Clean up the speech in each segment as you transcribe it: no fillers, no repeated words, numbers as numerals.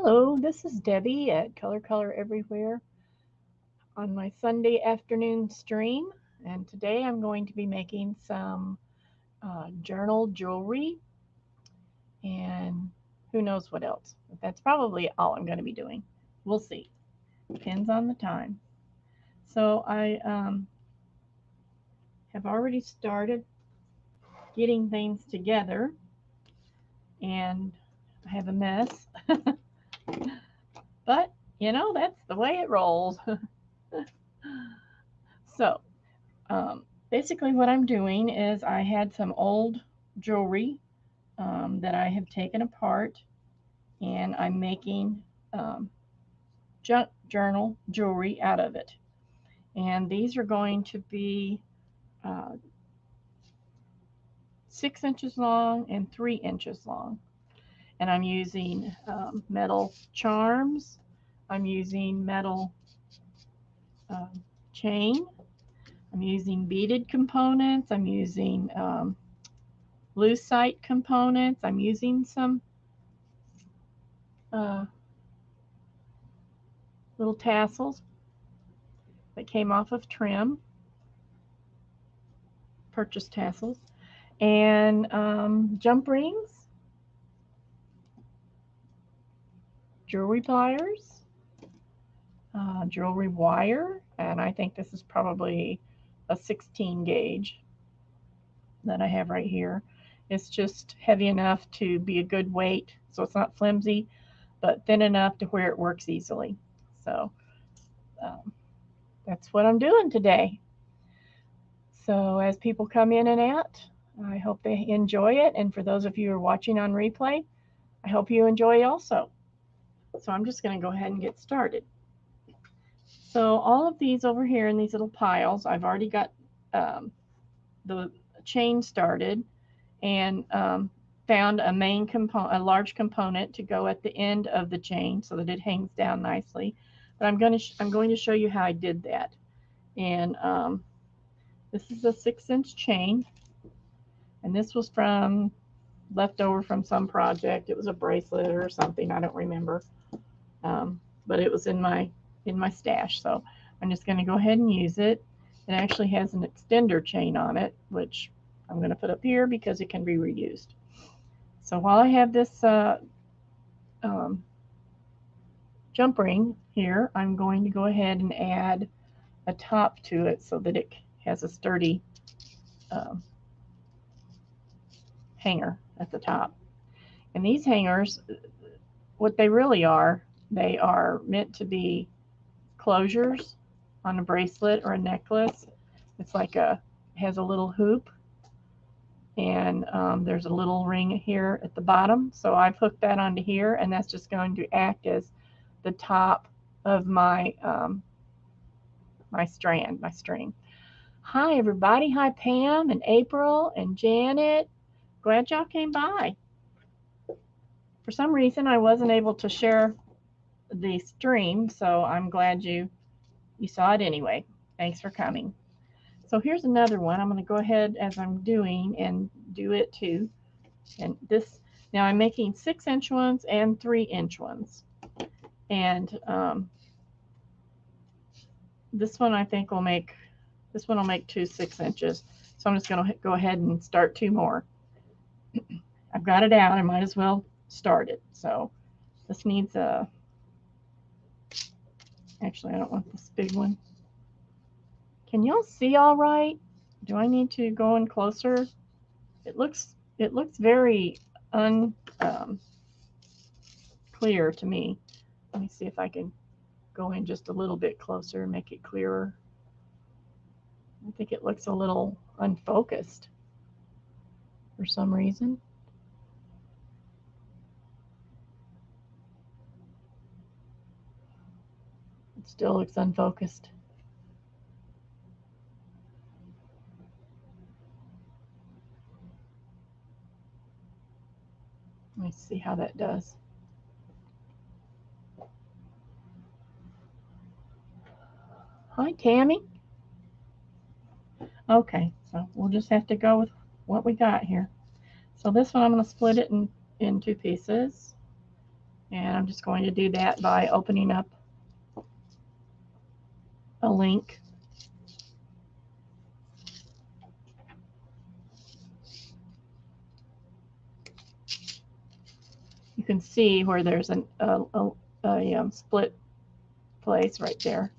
Hello, this is Debbie at Color Everywhere on my Sunday afternoon stream. And today I'm going to be making some journal jewelry and who knows what else. But that's probably all I'm going to be doing. We'll see. Depends on the time. So I have already started getting things together and I have a mess. But, that's the way it rolls. So, basically what I'm doing is I had some old jewelry that I have taken apart and I'm making um, junk journal jewelry out of it. And these are going to be uh, 6 inches long and 3 inches long. And I'm using metal charms. I'm using metal chain. I'm using beaded components. I'm using lucite components. I'm using some uh, little tassels that came off of trim, purchased tassels, and jump rings, jewelry pliers, jewelry wire, and I think this is probably a 16 gauge that I have right here. It's just heavy enough to be a good weight, so it's not flimsy, but thin enough to where it works easily. So um, that's what I'm doing today. So as people come in and out, I hope they enjoy it. And for those of you who are watching on replay, I hope you enjoy also. So I'm just going to go ahead and get started. So all of these over here in these little piles, I've already got the chain started and found a main component, a large component to go at the end of the chain so that it hangs down nicely. But I'm going to show you how I did that. And this is a 6-inch chain, and this was from leftover from some project. It was a bracelet or something, I don't remember, but it was in my stash. So I'm just going to go ahead and use it. It actually has an extender chain on it, which I'm going to put up here because it can be reused. So while I have this jump ring here, I'm going to go ahead and add a top to it so that it has a sturdy hanger at the top. And these hangers, what they really are, they are meant to be closures on a bracelet or a necklace. It's like has a little hoop, and there's a little ring here at the bottom. So I've hooked that onto here, and that's just going to act as the top of my my string. Hi everybody. Hi Pam and April and Janet. Glad y'all came by. For some reason I wasn't able to share the stream, so I'm glad you saw it anyway. Thanks for coming. So here's another one. I'm going to go ahead as I'm doing and do it too. And this, now I'm making 6-inch ones and 3-inch ones. And this one I think will make, this one will make 2 6-inches. So I'm just going to go ahead and start 2 more. I've got it out. I might as well start it. So this needs a, actually I don't want this big one. Can y'all see all right? Do I need to go in closer? It looks very clear to me. Let me see if I can go in just a little bit closer and make it clearer. I think it looks a little unfocused for some reason. It still looks unfocused. Let me see how that does. Hi, Tammy. Okay, so we'll just have to go with what we got here. So this one I'm going to split it in 2 pieces. And I'm just going to do that by opening up a link. You can see where there's a split place right there.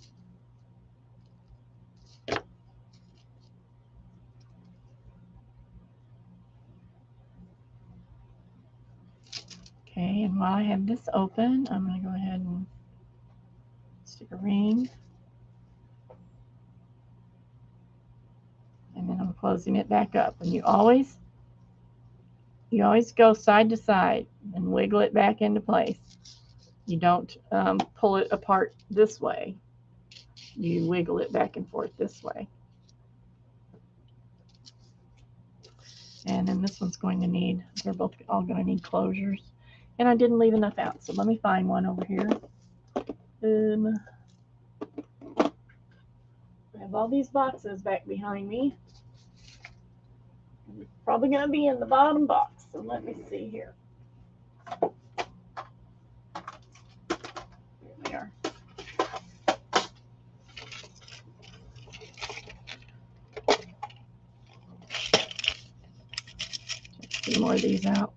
Okay, and while I have this open, I'm going to go ahead and stick a ring. And then I'm closing it back up. And you always go side to side and wiggle it back into place. You don't pull it apart this way. You wiggle it back and forth this way. And then this one's going to need, they're both all going to need closures. And I didn't leave enough out, so let me find one over here. I have all these boxes back behind me. It's probably going to be in the bottom box, so let me see here. Here we are. Take a few more of these out.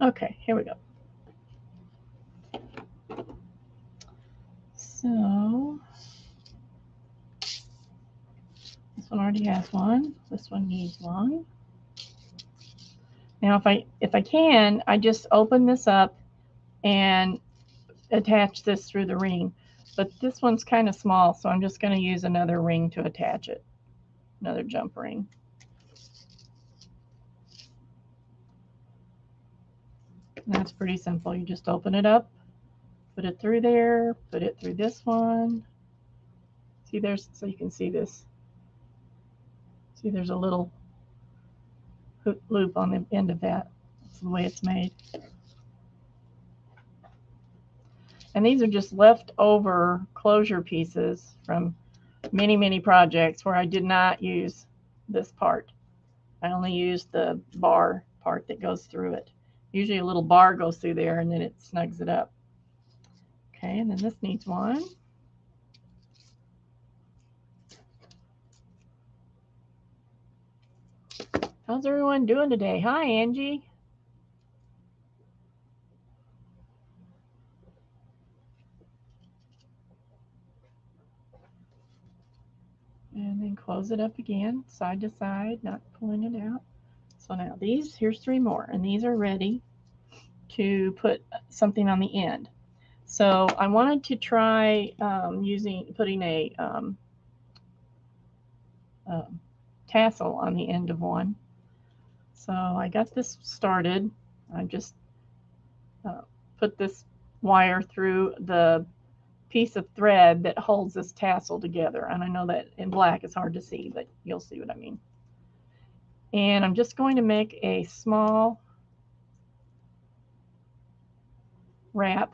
Okay, here we go. So this one already has one. This one needs one. Now if I can, I just open this up and attach this through the ring. But this one's kind of small, so I'm just going to use another ring to attach it. Another jump ring. And that's pretty simple. You just open it up, put it through there, put it through this one. See, there's, so you can see this. See, there's a little loop on the end of that. That's the way it's made. And these are just leftover closure pieces from many, many projects where I did not use this part. I only used the bar part that goes through it. Usually a little bar goes through there and then it snugs it up. Okay, and then this needs one. How's everyone doing today? Hi, Angie. And then close it up again, side to side, not pulling it out. So now these, here's 3 more, and these are ready to put something on the end. So I wanted to try putting a tassel on the end of one. So I got this started. I just put this wire through the piece of thread that holds this tassel together. And I know that in black it's hard to see, but you'll see what I mean. And I'm just going to make a small wrap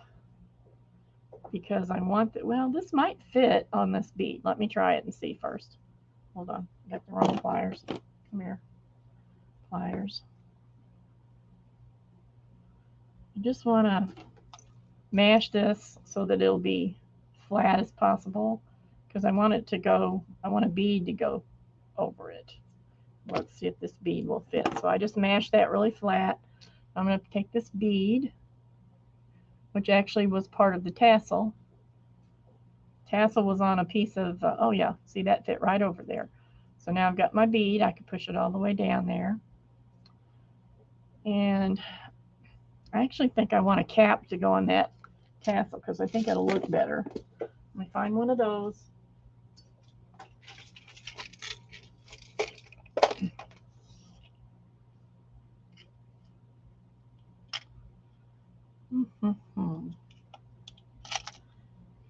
because I want that. Well, this might fit on this bead. Let me try it and see first. Hold on, I got the wrong pliers. Come here, pliers. You just want to mash this so that it'll be flat as possible because I want it to go, I want a bead to go over it. Let's see if this bead will fit. So I just mashed that really flat. I'm going to take this bead, which actually was part of the tassel. Tassel was on a piece of, oh yeah, see that fit right over there. So now I've got my bead. I can push it all the way down there. And I actually think I want a cap to go on that tassel because I think it'll look better. Let me find one of those.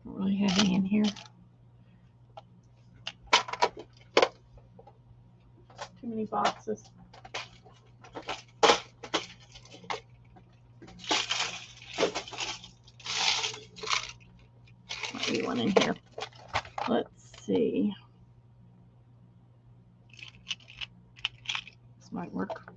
Really heavy in here. Too many boxes. Might be one in here. Let's see. This might work.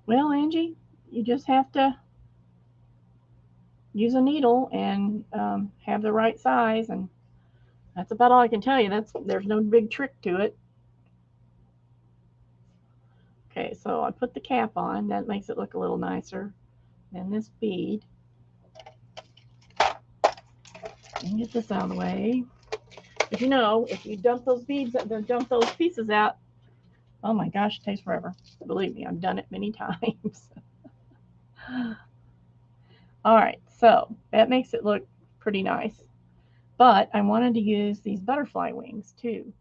Well, Angie, you just have to use a needle and have the right size, and that's about all I can tell you. There's no big trick to it. Okay, so I put the cap on. That makes it look a little nicer. Then this bead. And get this out of the way. If you dump those beads, dump those pieces out, oh my gosh, it takes forever. Believe me, I've done it many times. All right, so that makes it look pretty nice. But I wanted to use these butterfly wings too.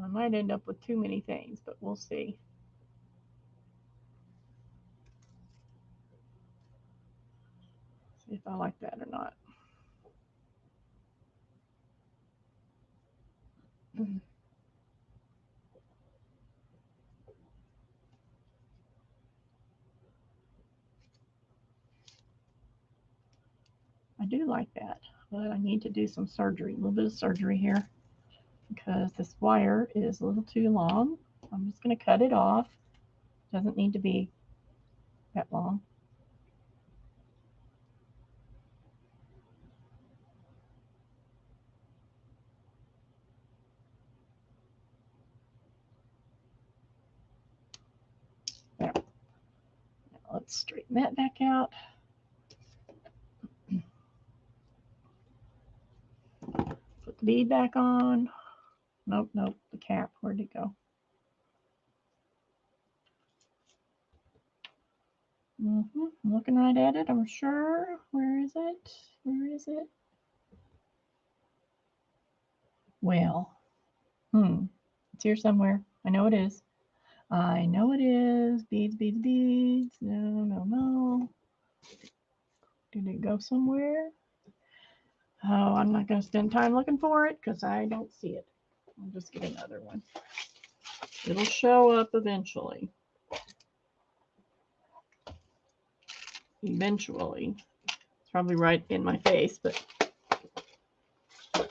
I might end up with too many things, but we'll see. See if I like that or not. I do like that, but I need to do some surgery, a little bit of surgery here, because this wire is a little too long. I'm just going to cut it off. Doesn't need to be that long. There. Now let's straighten that back out. Put the bead back on. Nope, the cap. Where'd it go? I'm looking right at it, I'm sure. Where is it? Where is it? Well, it's here somewhere. I know it is. I know it is. Beads, beads, beads. No. Did it go somewhere? Oh, I'm not going to spend time looking for it because I don't see it. I'll just get another one. It'll show up eventually. Eventually. It's probably right in my face, but I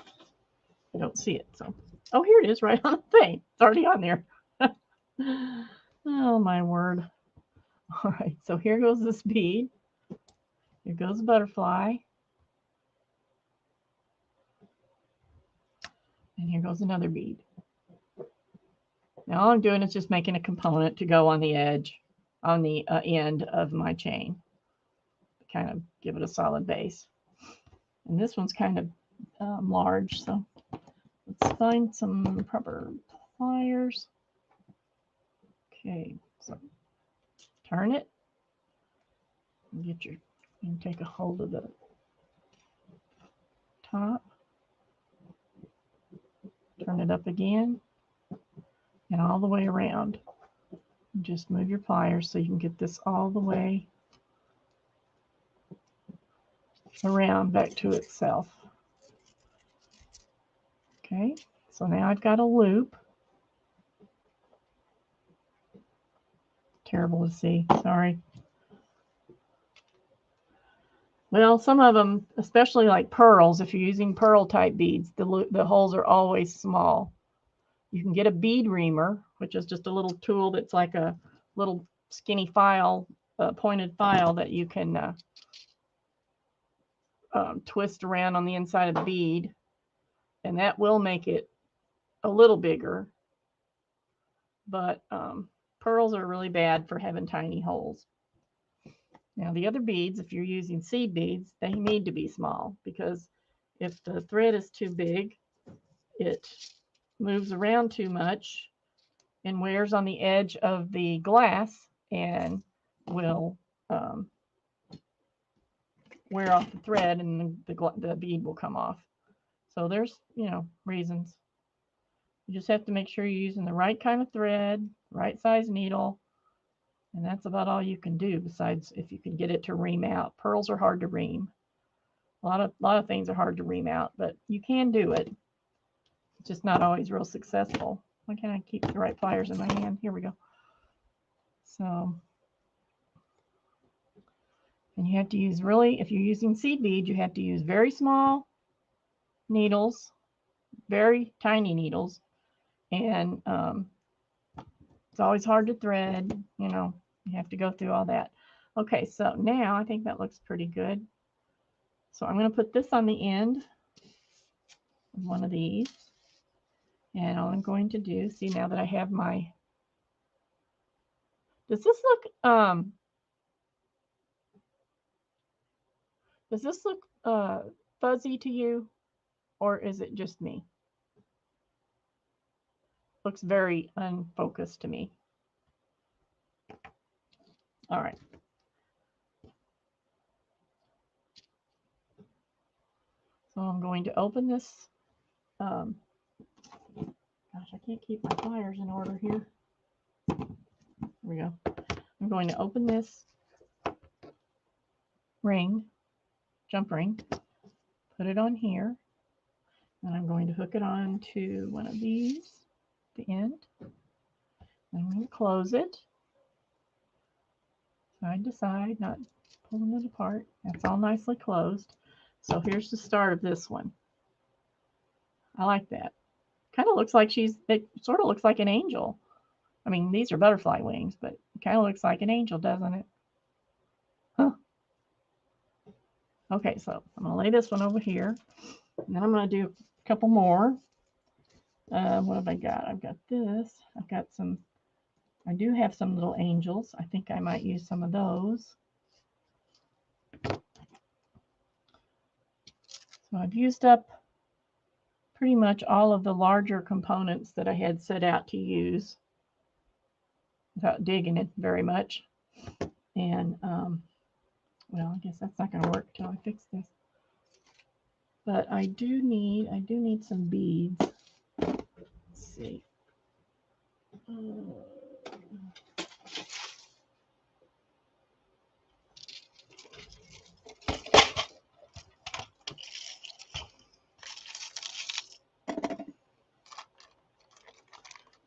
don't see it. So, oh, here it is right on the thing. It's already on there. Oh, my word. All right, so here goes this bead. Here goes the butterfly. And here goes another bead. Now all I'm doing is just making a component to go on the edge, on the end of my chain. Kind of give it a solid base. And this one's kind of large, so let's find some proper pliers. Okay, so turn it. And take a hold of the top. Turn it up again and all the way around. Just move your pliers so you can get this all the way around back to itself. Okay, so now I've got a loop. Terrible to see, sorry. Well, some of them, especially like pearls, if you're using pearl type beads, the holes are always small. You can get a bead reamer, which is just a little tool that's like a little skinny file, pointed file that you can twist around on the inside of the bead, and that will make it a little bigger. But pearls are really bad for having tiny holes. Now the other beads, if you're using seed beads, they need to be small, because if the thread is too big, it moves around too much and wears on the edge of the glass and will wear off the thread, and the bead will come off. So there's, reasons. You just have to make sure you're using the right kind of thread, right size needle, and that's about all you can do, besides if you can get it to ream out. Pearls are hard to ream. A lot of things are hard to ream out, but you can do it. It's just not always real successful. Why can't I keep the right pliers in my hand? Here we go. So, and you have to use really, if you're using seed bead, you have to use very small needles, very tiny needles, and it's always hard to thread, you know, you have to go through all that. Okay, so now I think that looks pretty good. So I'm going to put this on the end of one of these. And all I'm going to do, see now that I have my, does this look fuzzy to you, or is it just me? Looks very unfocused to me. All right. So I'm going to open this. Gosh, I can't keep my pliers in order here. There we go. I'm going to open this ring, jump ring, put it on here, and I'm going to hook it on to one of these at the end. I'm going to close it side to side, not pulling it apart. That's all nicely closed. So here's the start of this one. I like that. Kind of looks like it sort of looks like an angel. I mean, these are butterfly wings, but it kind of looks like an angel, doesn't it? Huh. Okay, so I'm going to lay this one over here. And then I'm going to do a couple more. What have I got? I've got this. I've got some, I do have some little angels. I think I might use some of those. So I've used up pretty much all of the larger components that I had set out to use without digging it very much. And, well, I guess that's not going to work until I fix this. But I do need some beads. Let's see.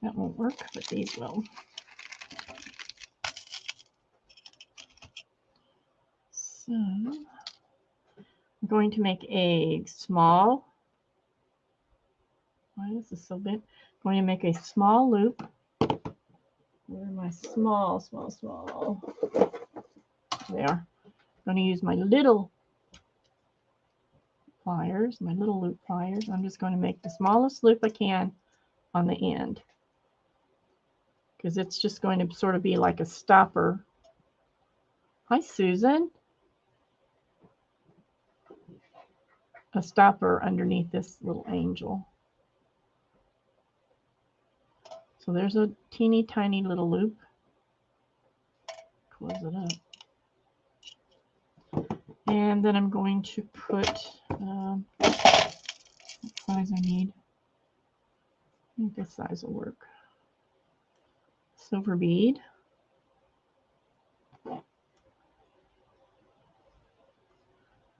That won't work, but these will. So I'm going to make a small, why is this so big? I'm going to make a small loop. Where are my small? There. I'm going to use my little pliers, my little loop pliers. I'm just going to make the smallest loop I can on the end, because it's just going to sort of be like a stopper. Hi, Susan. A stopper underneath this little angel. So there's a teeny tiny little loop. Close it up. And then I'm going to put what size I need. I think this size will work. Silver bead.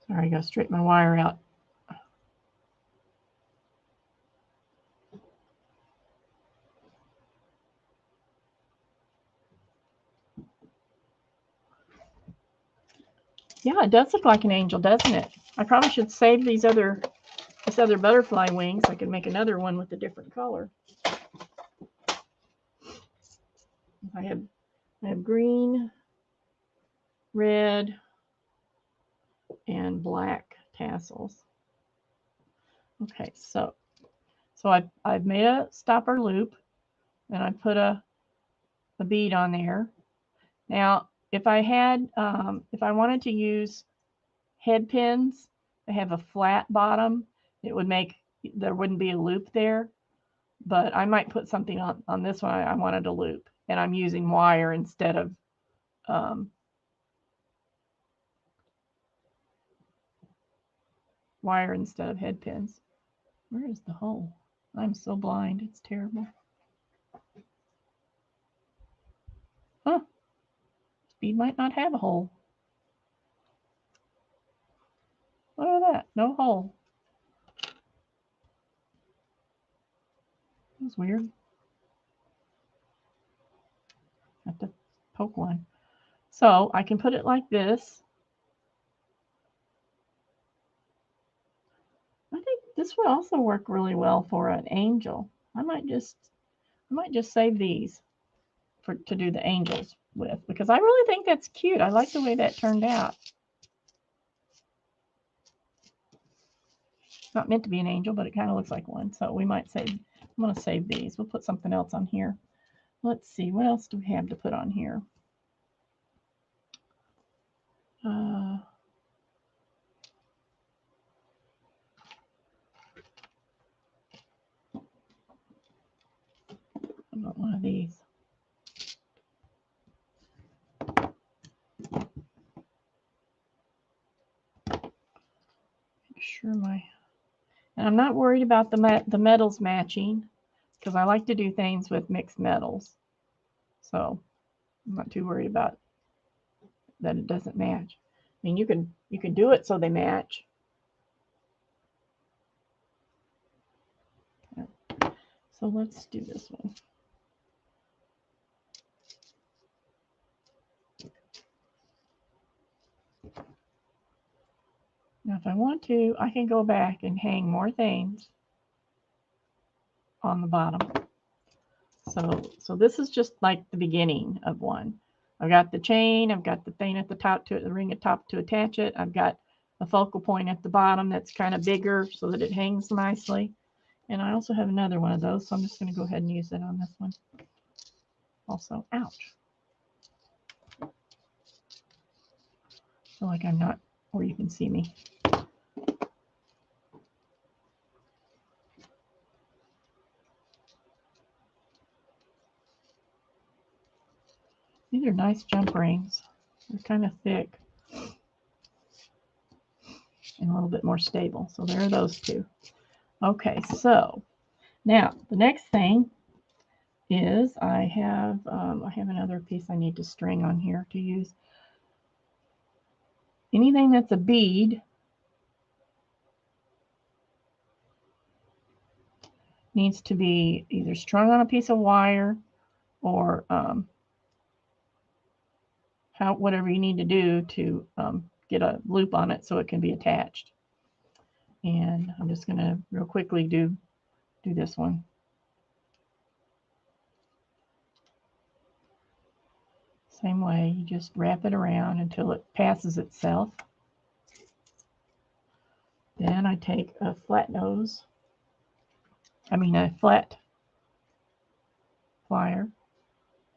Sorry, I gotta straighten my wire out. Yeah, it does look like an angel, doesn't it? I probably should save this other butterfly wings. I can make another one with a different color. I have green, red, and black tassels. Okay, so I've made a stopper loop, and I put a bead on there. Now, if I wanted to use head pins that have a flat bottom, there wouldn't be a loop there. But I might put something on this one. I wanted a loop, and I'm using wire instead of head pins. Where is the hole? I'm so blind. It's terrible. Huh. This bead might not have a hole. Look at that. No hole. That's weird. poke one. So I can put it like this. I think this would also work really well for an angel. I might just save these to do the angels with, because I really think that's cute. I like the way that turned out. It's not meant to be an angel, but it kind of looks like one. So we might save, I'm going to save these. We'll put something else on here. Let's see, what else do we have to put on here? I want one of these. Make sure and I'm not worried about the metals matching, because I like to do things with mixed metals. So I'm not too worried about that it doesn't match. I mean, you can do it so they match. So let's do this one. Now, if I want to, I can go back and hang more things on the bottom. So this is just like the beginning of one. I've got the chain, I've got the thing at the top to it, the ring at the top to attach it. I've got a focal point at the bottom that's kind of bigger so that it hangs nicely. And I also have another one of those, so I'm just going to go ahead and use it on this one. Also, ouch. I feel like I'm not where you can see me. These are nice jump rings. They're kind of thick and a little bit more stable. So there are those two. Okay, so now the next thing is I have another piece I need to string on here to use. Anything that's a bead needs to be either strung on a piece of wire or whatever you need to do to get a loop on it so it can be attached. And I'm just going to real quickly do this one. Same way, you just wrap it around until it passes itself. Then I take a flat plier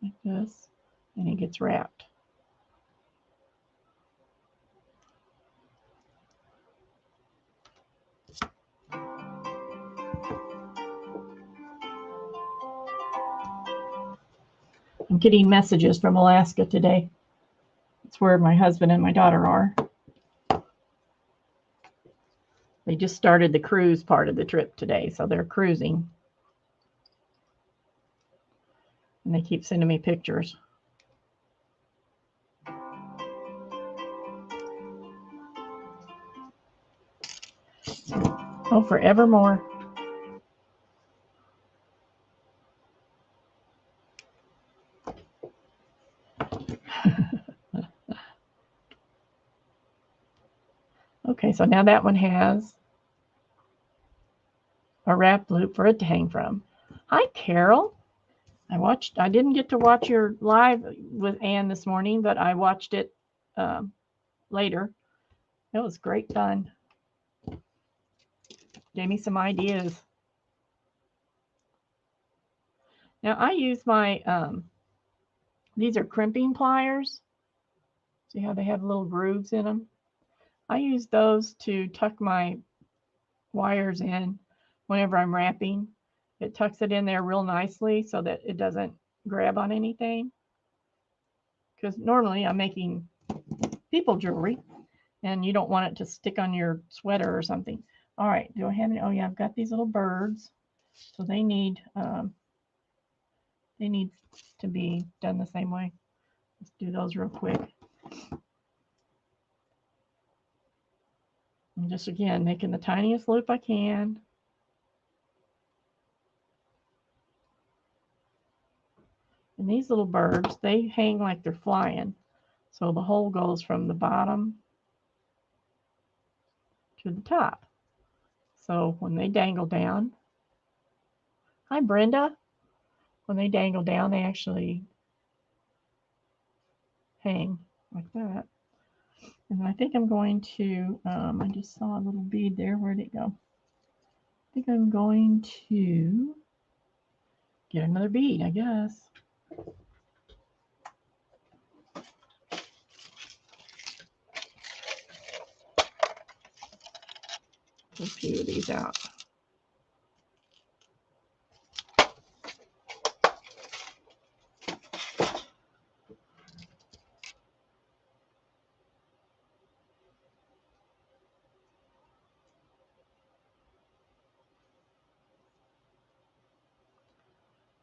like this, and it gets wrapped. I'm getting messages from Alaska today. It's where my husband and my daughter are. They just started the cruise part of the trip today, so they're cruising. And they keep sending me pictures. Oh, forevermore. Okay, so now that one has a wrap loop for it to hang from. Hi, Carol. I didn't get to watch your live with Anne this morning, but I watched it later. It was great fun. Gave me some ideas. Now I use my, these are crimping pliers. See how they have little grooves in them? I use those to tuck my wires in whenever I'm wrapping. It tucks it in there real nicely so that it doesn't grab on anything. Because normally I'm making people jewelry and you don't want it to stick on your sweater or something. All right, do I have any? Oh yeah, I've got these little birds. So they need to be done the same way. Let's do those real quick. I'm just, again, making the tiniest loop I can. And these little birds, they hang like they're flying. So the hole goes from the bottom to the top. So when they dangle down, hi Brenda, when they dangle down, they actually hang like that. And I think I'm going to, I just saw a little bead there. Where'd it go? I think I'm going to get another bead, I guess. A few of these out.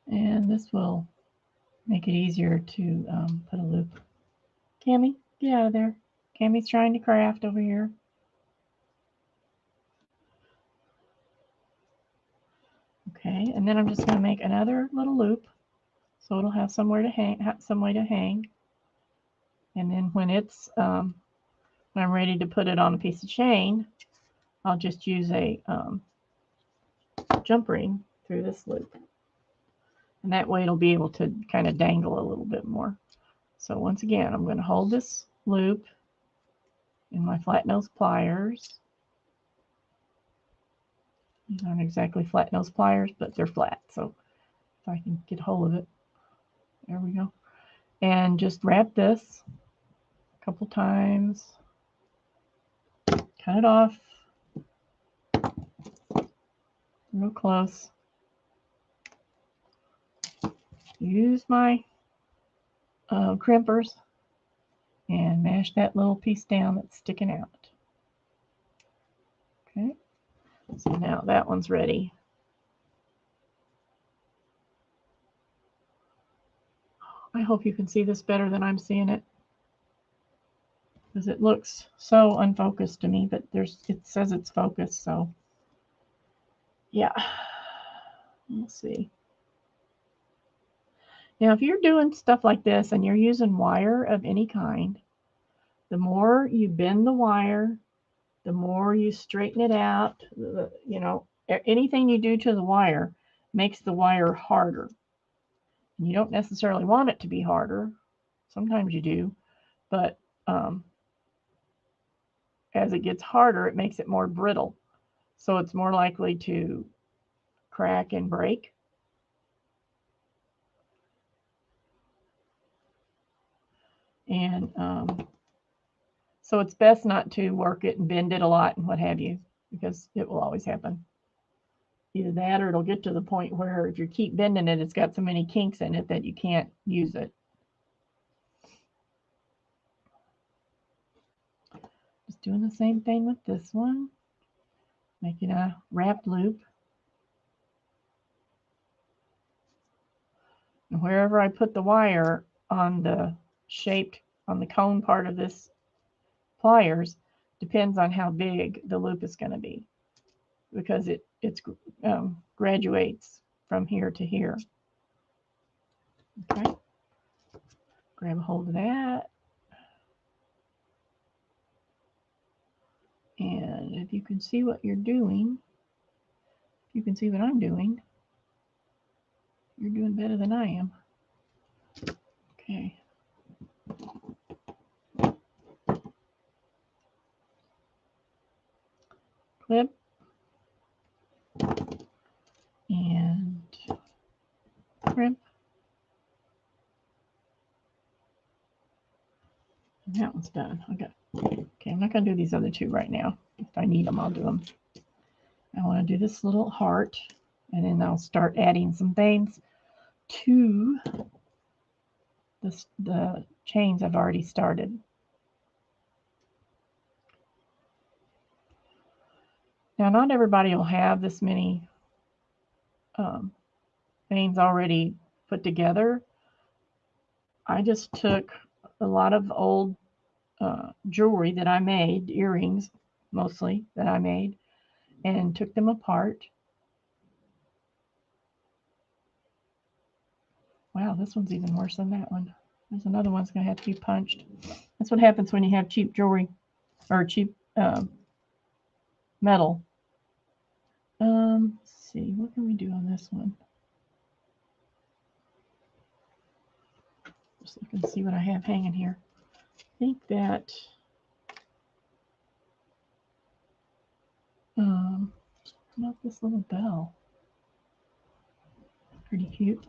And this will make it easier to put a loop. Cammy, get out of there. Cammy's trying to craft over here. Okay, and then I'm just going to make another little loop so it'll have somewhere to hang, some way to hang. And then when it's when I'm ready to put it on a piece of chain, I'll just use a jump ring through this loop. And that way it'll be able to kind of dangle a little bit more. So once again, I'm going to hold this loop in my flat nose pliers. These aren't exactly flat nose pliers, but they're flat. So if I can get a hold of it, there we go. And just wrap this a couple times. Cut it off real close. Use my crimpers and mash that little piece down that's sticking out. Okay, so now that one's ready. I hope you can see this better than I'm seeing it, because it looks so unfocused to me, but it says it's focused, so yeah. We'll see. Now, if you're doing stuff like this and you're using wire of any kind, the more you bend the wire, the more you straighten it out, you know, anything you do to the wire makes the wire harder. And you don't necessarily want it to be harder. Sometimes you do, but as it gets harder, it makes it more brittle. So it's more likely to crack and break. And so it's best not to work it and bend it a lot and what have you, because it will always happen. Either that or it'll get to the point where if you keep bending it, it's got so many kinks in it that you can't use it. Just doing the same thing with this one. Making a wrapped loop. And wherever I put the wire on the on the cone part of this pliers depends on how big the loop is going to be, because it graduates from here to here. Okay, grab a hold of that, and if you can see what you're doing, you can see what I'm doing. You're doing better than I am. Okay. Clip. And crimp. And that one's done. Okay, I'm not going to do these other two right now. If I need them, I'll do them. I want to do this little heart, and then I'll start adding some things to the chains I've already started. Now, not everybody will have this many veins already put together. I just took a lot of old jewelry that I made, earrings mostly that I made, and took them apart Wow, this one's even worse than that one. There's another one's going to have to be punched. That's what happens when you have cheap jewelry or cheap metal. Let's see, what can we do on this one? Just look and see what I have hanging here. I think that not this little bell. Pretty cute.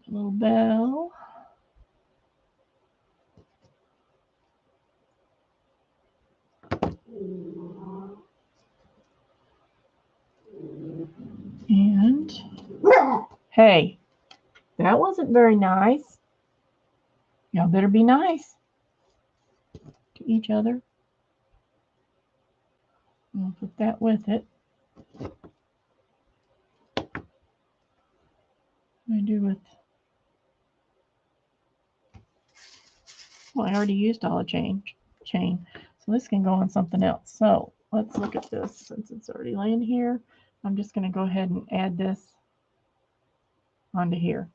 Little bell. And hey, that wasn't very nice. Y'all better be nice to each other. I'll put that with it. What do I do with? Well, I already used all the chain. So this can go on something else. So let's look at this. Since it's already laying here, I'm just going to go ahead and add this onto here.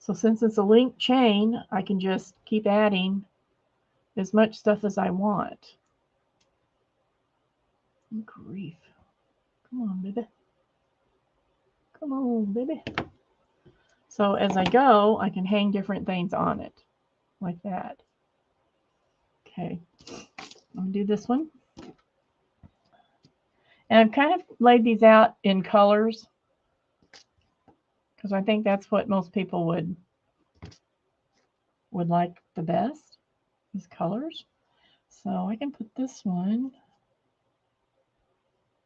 So since it's a linked chain, I can just keep adding as much stuff as I want. Grief. Come on, baby. Come on, baby. So as I go, I can hang different things on it, like that. Okay, I'm going to do this one. And I've kind of laid these out in colors because I think that's what most people would like the best, is colors. So I can put this one,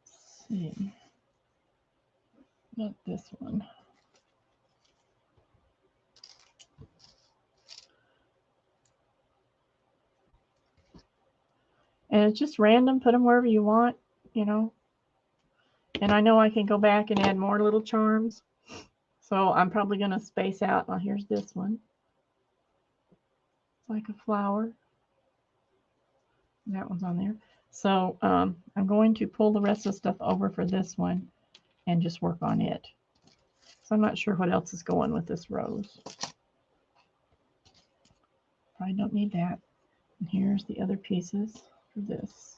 let's see, not this one. And it's just random, put them wherever you want, you know. And I know I can go back and add more little charms. So I'm probably going to space out. Oh, here's this one. It's like a flower. That one's on there. So I'm going to pull the rest of the stuff over for this one and just work on it. So I'm not sure what else is going with this rose. Probably don't need that. And here's the other pieces for this.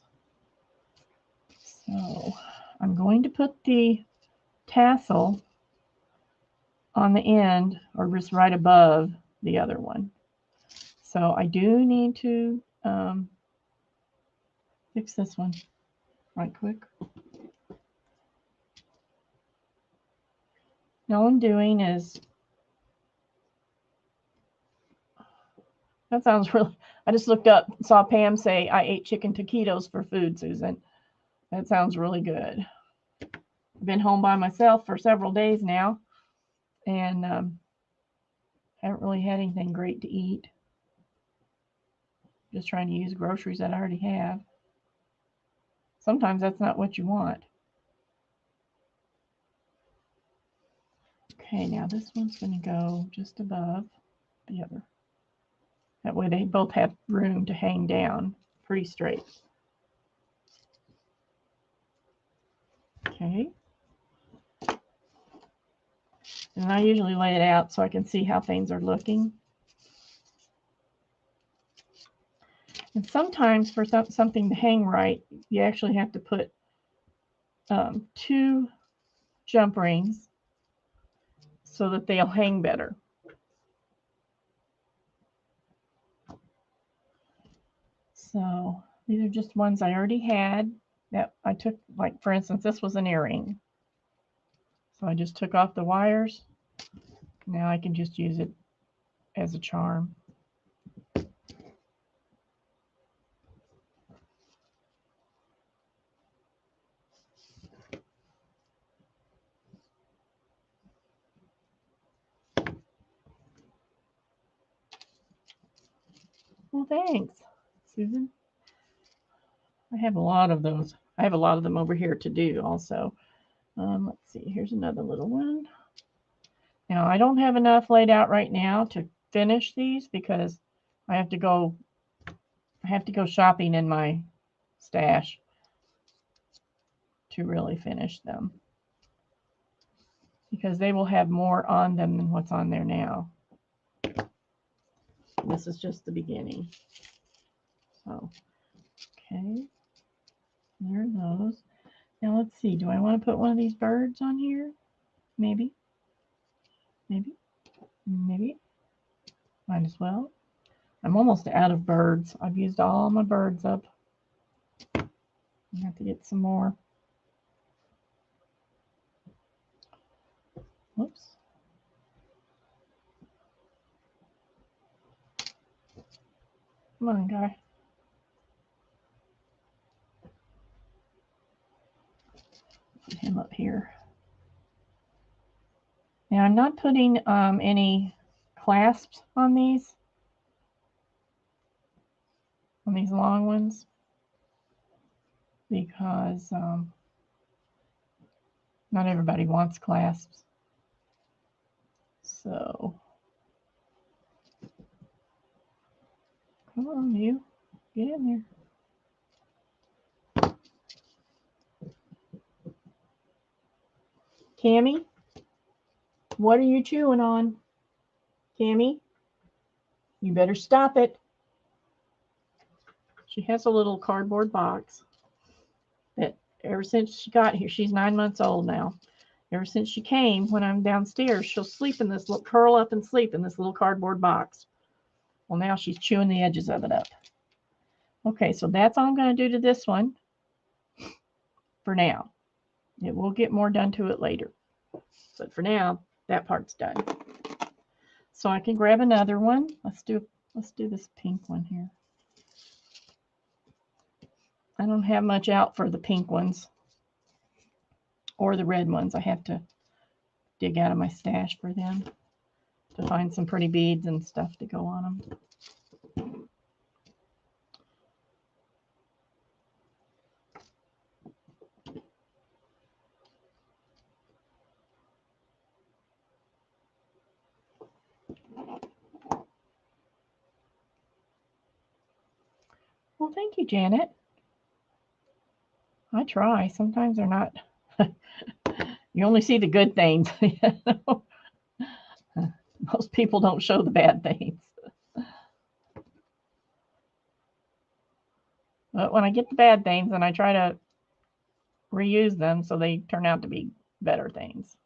So I'm going to put the tassel on the end, or just right above the other one. So I do need to fix this one right quick. Now all I'm doing is, that sounds really, I just looked up, saw Pam say, I ate chicken taquitos for food, Susan. That sounds really good. I've been home by myself for several days now, and haven't really had anything great to eat. Just trying to use groceries that I already have. Sometimes that's not what you want. Okay, now this one's going to go just above the other. That way they both have room to hang down pretty straight. Okay. And I usually lay it out so I can see how things are looking. And sometimes for something to hang right, you actually have to put 2 jump rings so that they'll hang better. So these are just ones I already had that I took, like for instance, this was an earring. So I just took off the wires. Now I can just use it as a charm. Well, thanks, Susan. I have a lot of those. I have a lot of them over here to do also. Let's see, here's another little one. Now, I don't have enough laid out right now to finish these because I have to go shopping in my stash to really finish them. because they will have more on them than what's on there now. This is just the beginning. So, okay, there are those. Now let's see, do I want to put one of these birds on here? Maybe, maybe, maybe. Might as well. I'm almost out of birds. I've used all my birds up. I have to get some more. Whoops. Come on, guy. Put him up here. Now I'm not putting any clasps on these long ones, because not everybody wants clasps. So come on, you get in there. Cammy, what are you chewing on? Cammy, you better stop it. She has a little cardboard box that ever since she got here, she's 9 months old now. Ever since she came, when I'm downstairs, she'll sleep in this, curl up and sleep in this little cardboard box. Well, now she's chewing the edges of it up. Okay, so that's all I'm going to do to this one for now. It will get more done to it later. But for now, that part's done. So I can grab another one. Let's do this pink one here. I don't have much out for the pink ones or the red ones. I have to dig out of my stash for them to find some pretty beads and stuff to go on them. Well, thank you, Janet. I try. Sometimes they're not. You only see the good things. Most people don't show the bad things. But when I get the bad things, then I try to reuse them so they turn out to be better things.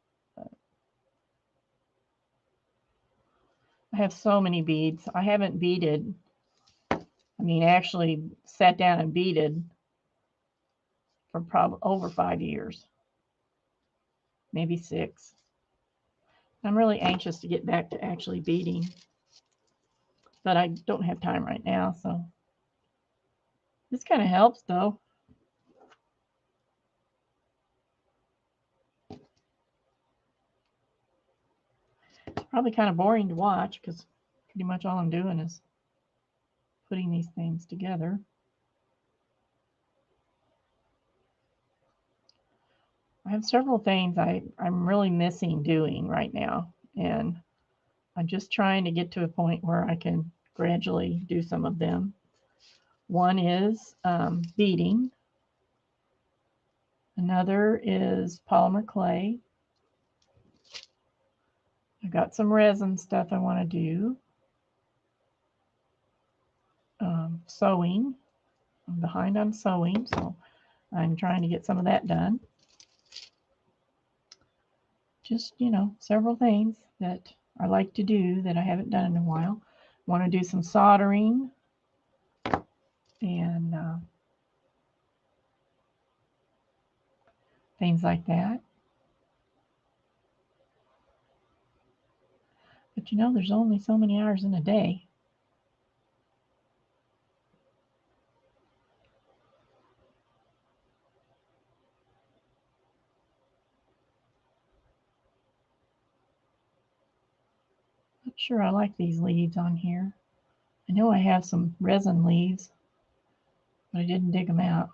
I have so many beads. I haven't beaded. I mean, actually sat down and beaded for probably over 5 years, maybe 6. I'm really anxious to get back to actually beading, but I don't have time right now, so this kind of helps though. It's probably kind of boring to watch because pretty much all I'm doing is putting these things together. I have several things I'm really missing doing right now, and I'm just trying to get to a point where I can gradually do some of them. One is beading. Another is polymer clay. I've got some resin stuff I want to do. Sewing. I'm behind on sewing, so I'm trying to get some of that done. Just, several things that I like to do that I haven't done in a while. Want to do some soldering and things like that. But there's only so many hours in a day. Not sure I like these leaves on here. I know I have some resin leaves, but I didn't dig them out.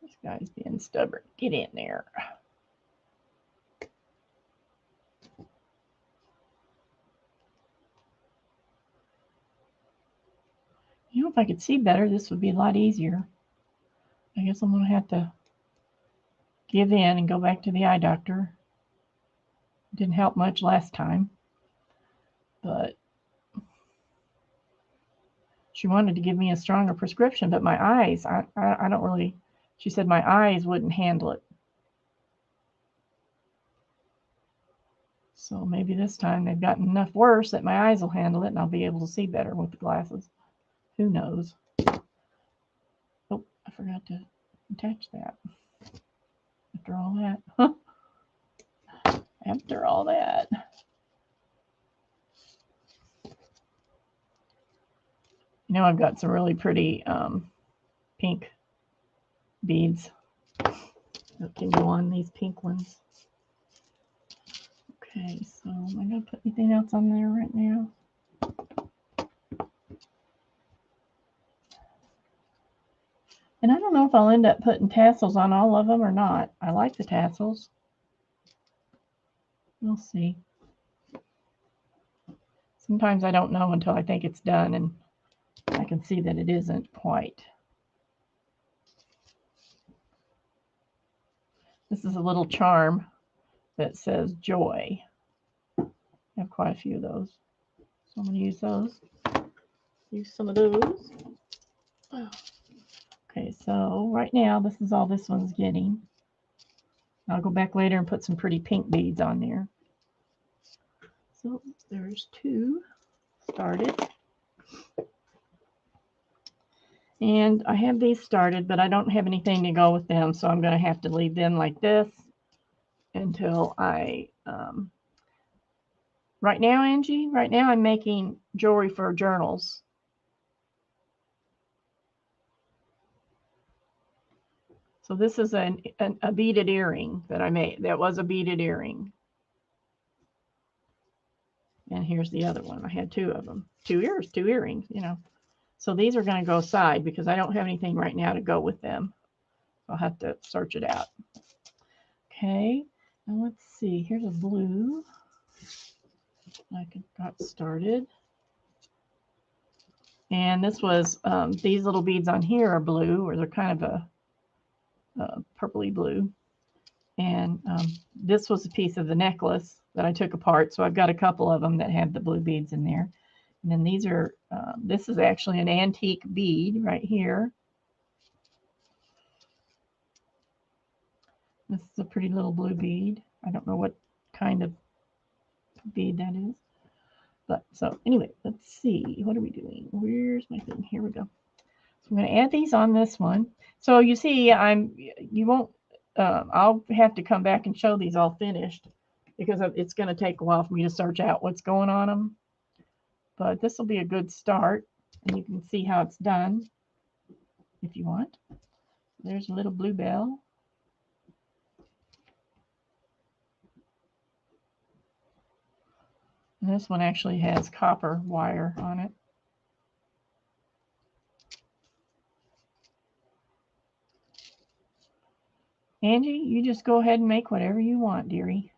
This guy's being stubborn. Get in there. If I could see better, this would be a lot easier. I guess I'm going to have to give in and go back to the eye doctor. Didn't help much last time, but she wanted to give me a stronger prescription, but my eyes, I don't really, she said my eyes wouldn't handle it. So maybe this time they've gotten enough worse that my eyes will handle it and I'll be able to see better with the glasses. Who knows? Oh, I forgot to attach that. After all that. After all that. You know, I've got some really pretty pink beads that can go on these pink ones. Okay, so am I going to put anything else on there right now? And I don't know if I'll end up putting tassels on all of them or not. I like the tassels. We'll see. Sometimes I don't know until I think it's done and I can see that it isn't quite. This is a little charm that says joy. I have quite a few of those. So I'm going to use those. Use some of those. Okay, so right now this is all this one's getting. I'll go back later and put some pretty pink beads on there. So there's two started. And I have these started, but I don't have anything to go with them, so I'm going to have to leave them like this until I, right now, Angie, right now I'm making jewelry for journals. So this is a beaded earring that I made. That was a beaded earring. And here's the other one. I had two of them. Two earrings, you know. So these are going to go side because I don't have anything right now to go with them. I'll have to search it out. Okay, now let's see. Here's a blue. I got started. And this was, these little beads on here are blue, or they're kind of a purpley blue. And this was a piece of the necklace that I took apart. So I've got a couple of them that have the blue beads in there. And then these are, this is actually an antique bead right here. This is a pretty little blue bead. I don't know what kind of bead that is. But so anyway, let's see. What are we doing? Where's my thing? Here we go. So I'm going to add these on this one. So you see, you won't, I'll have to come back and show these all finished because it's going to take a while for me to search out what's going on them. But this will be a good start, and you can see how it's done if you want. There's a little blue bell. And this one actually has copper wire on it. Angie, you just go ahead and make whatever you want, dearie.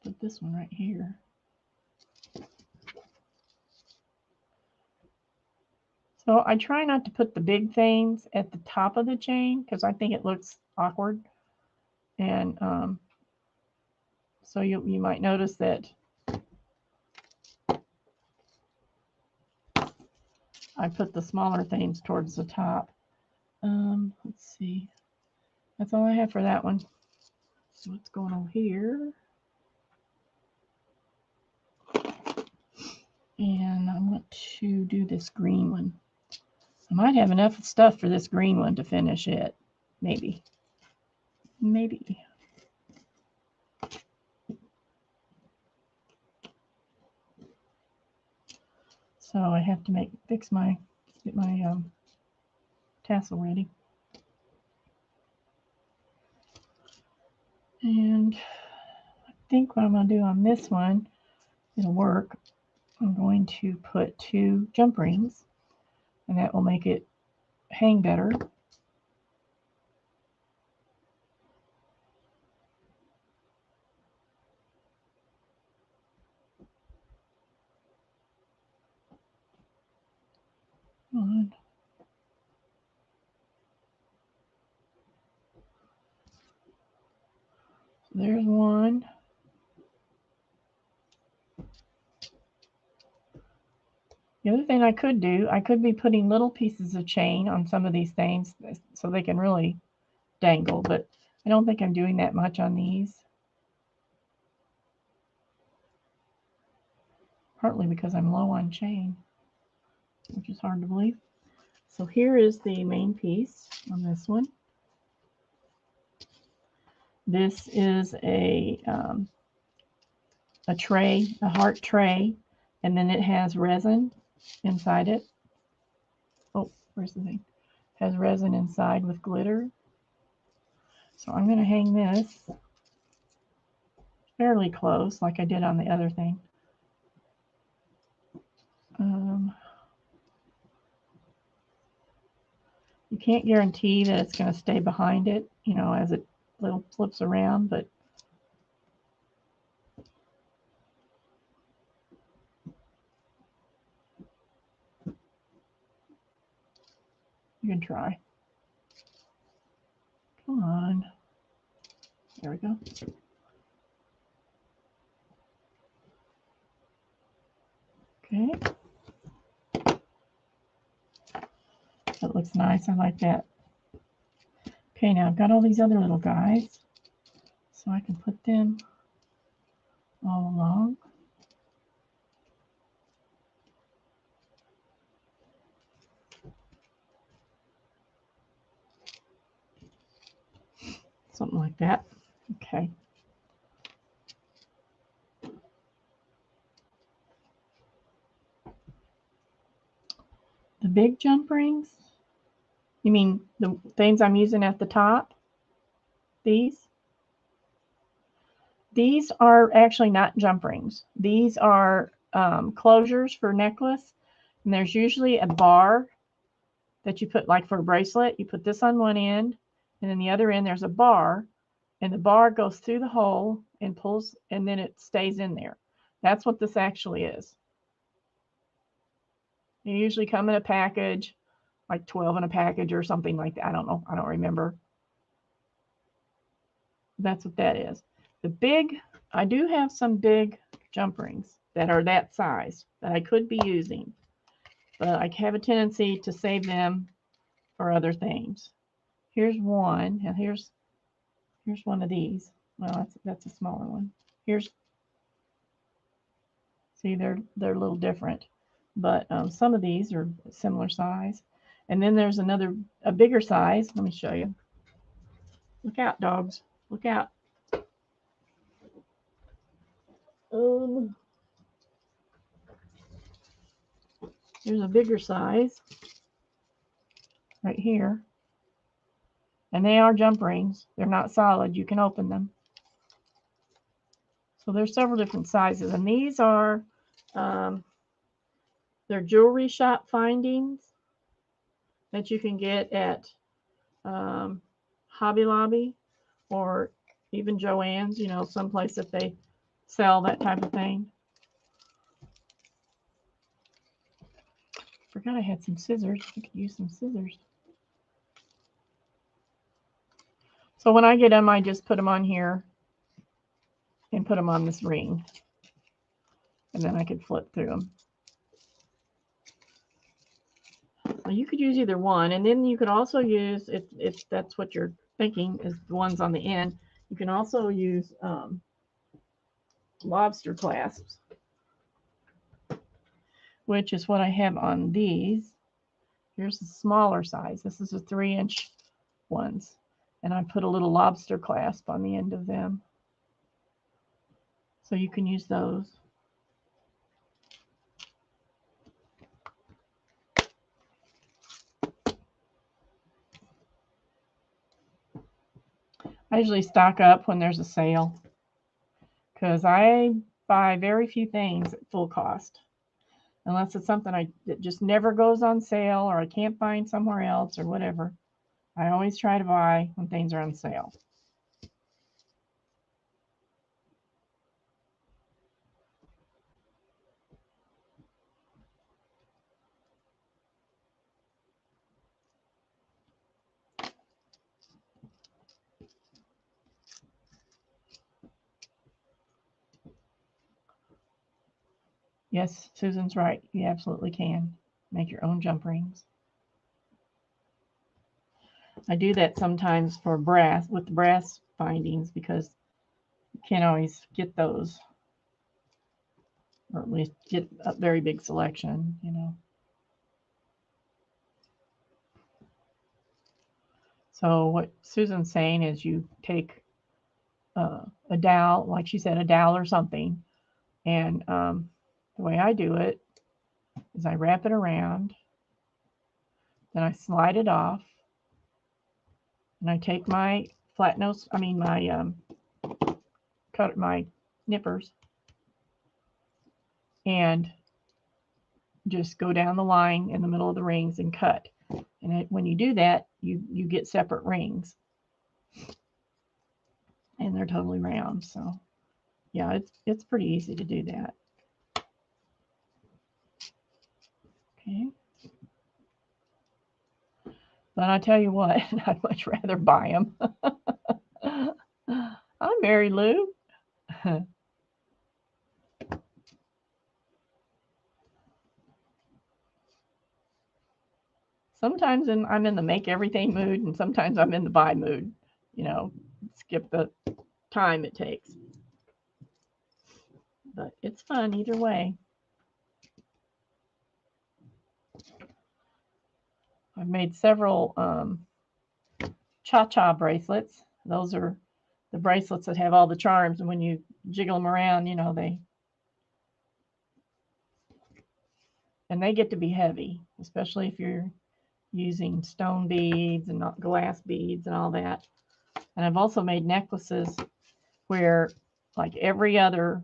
Put this one right here. So I try not to put the big things at the top of the chain because I think it looks awkward. And so you might notice that I put the smaller things towards the top. Let's see. That's all I have for that one. So what's going on here? And I want to do this green one. I might have enough stuff for this green one to finish it. Maybe. Maybe. So I have to get my tassel ready. And I think what I'm going to do on this one, it'll work. I'm going to put 2 jump rings, and that will make it hang better. on. There's one. The other thing I could do, I could be putting little pieces of chain on some of these things so they can really dangle, but I don't think I'm doing that much on these. Partly because I'm low on chain, which is hard to believe. So here is the main piece on this one. This is a tray, a heart tray, and then it has resin inside it. Oh, where's the thing? It has resin inside with glitter. So I'm going to hang this fairly close, like I did on the other thing. You can't guarantee that it's going to stay behind it, you know, as it little flips around, but you can try. Come on. There we go. Okay. That looks nice. I like that. Okay, now I've got all these other little guys, so I can put them all along. Something like that. Okay. The big jump rings? You mean the things I'm using at the top? These? These are actually not jump rings. These are closures for necklace. And there's usually a bar that you put, like for a bracelet, you put this on one end, and then the other end there's a bar, and the bar goes through the hole and pulls, and then it stays in there. That's what this actually is. They usually come in a package, like 12 in a package or something like that. I don't know. I don't remember. That's what that is. The big, I do have some big jump rings that are that size that I could be using, but I have a tendency to save them for other things. Here's one. Now here's one of these. Well, that's a smaller one. Here's, see, they're a little different, but some of these are similar size. And then there's a bigger size. Let me show you. Look out, dogs. Look out. There's a bigger size right here. And they are jump rings. They're not solid. You can open them. So there's several different sizes. And these are, they're jewelry shop findings that you can get at Hobby Lobby or even Joann's, you know, someplace that they sell that type of thing. Forgot I had some scissors. I could use some scissors. So when I get them, I just put them on here and put them on this ring. And then I could flip through them. So you could use either one. And then you could also use, if that's what you're thinking, is the ones on the end, you can also use lobster clasps, which is what I have on these. Here's the smaller size. This is a 3-inch ones. And I put a little lobster clasp on the end of them. So you can use those. I usually stock up when there's a sale because I buy very few things at full cost. Unless it's something that just never goes on sale or I can't find somewhere else or whatever. I always try to buy when things are on sale. Yes, Susan's right. You absolutely can make your own jump rings. I do that sometimes for brass, with the brass bindings, because you can't always get those, or at least get a very big selection, you know. So what Susan's saying is you take a dowel, like she said, a dowel or something, and the way I do it is I wrap it around, then I slide it off, and I take my flat nose, I mean my nippers, and just go down the line in the middle of the rings and cut. And when you do that, you get separate rings, and they're totally round. So yeah, it's pretty easy to do that. Okay. But I tell you what, I'd much rather buy them. I'm Mary Lou. Sometimes I'm in the make everything mood, and sometimes I'm in the buy mood. You know, skip the time it takes. But it's fun either way. I've made several cha-cha bracelets. Those are the bracelets that have all the charms, and when you jiggle them around, you know, they get to be heavy, especially if you're using stone beads and not glass beads and all that. And I've also made necklaces where, like, every other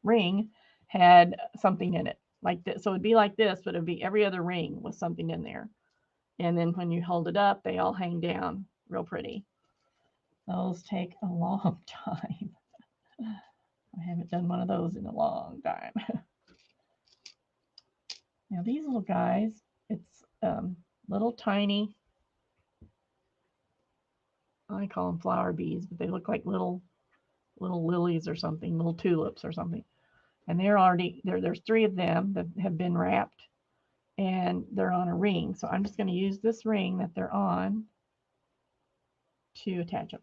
ring had something in it, like this. So it'd be like this, but it'd be every other ring with something in there. And then when you hold it up, they all hang down real pretty. Those take a long time. I haven't done one of those in a long time. Now these little guys, it's little tiny, I call them flower beads, but they look like little lilies or something, little tulips or something. And they're already there's 3 of them that have been wrapped, and they're on a ring. So I'm just going to use this ring that they're on to attach them,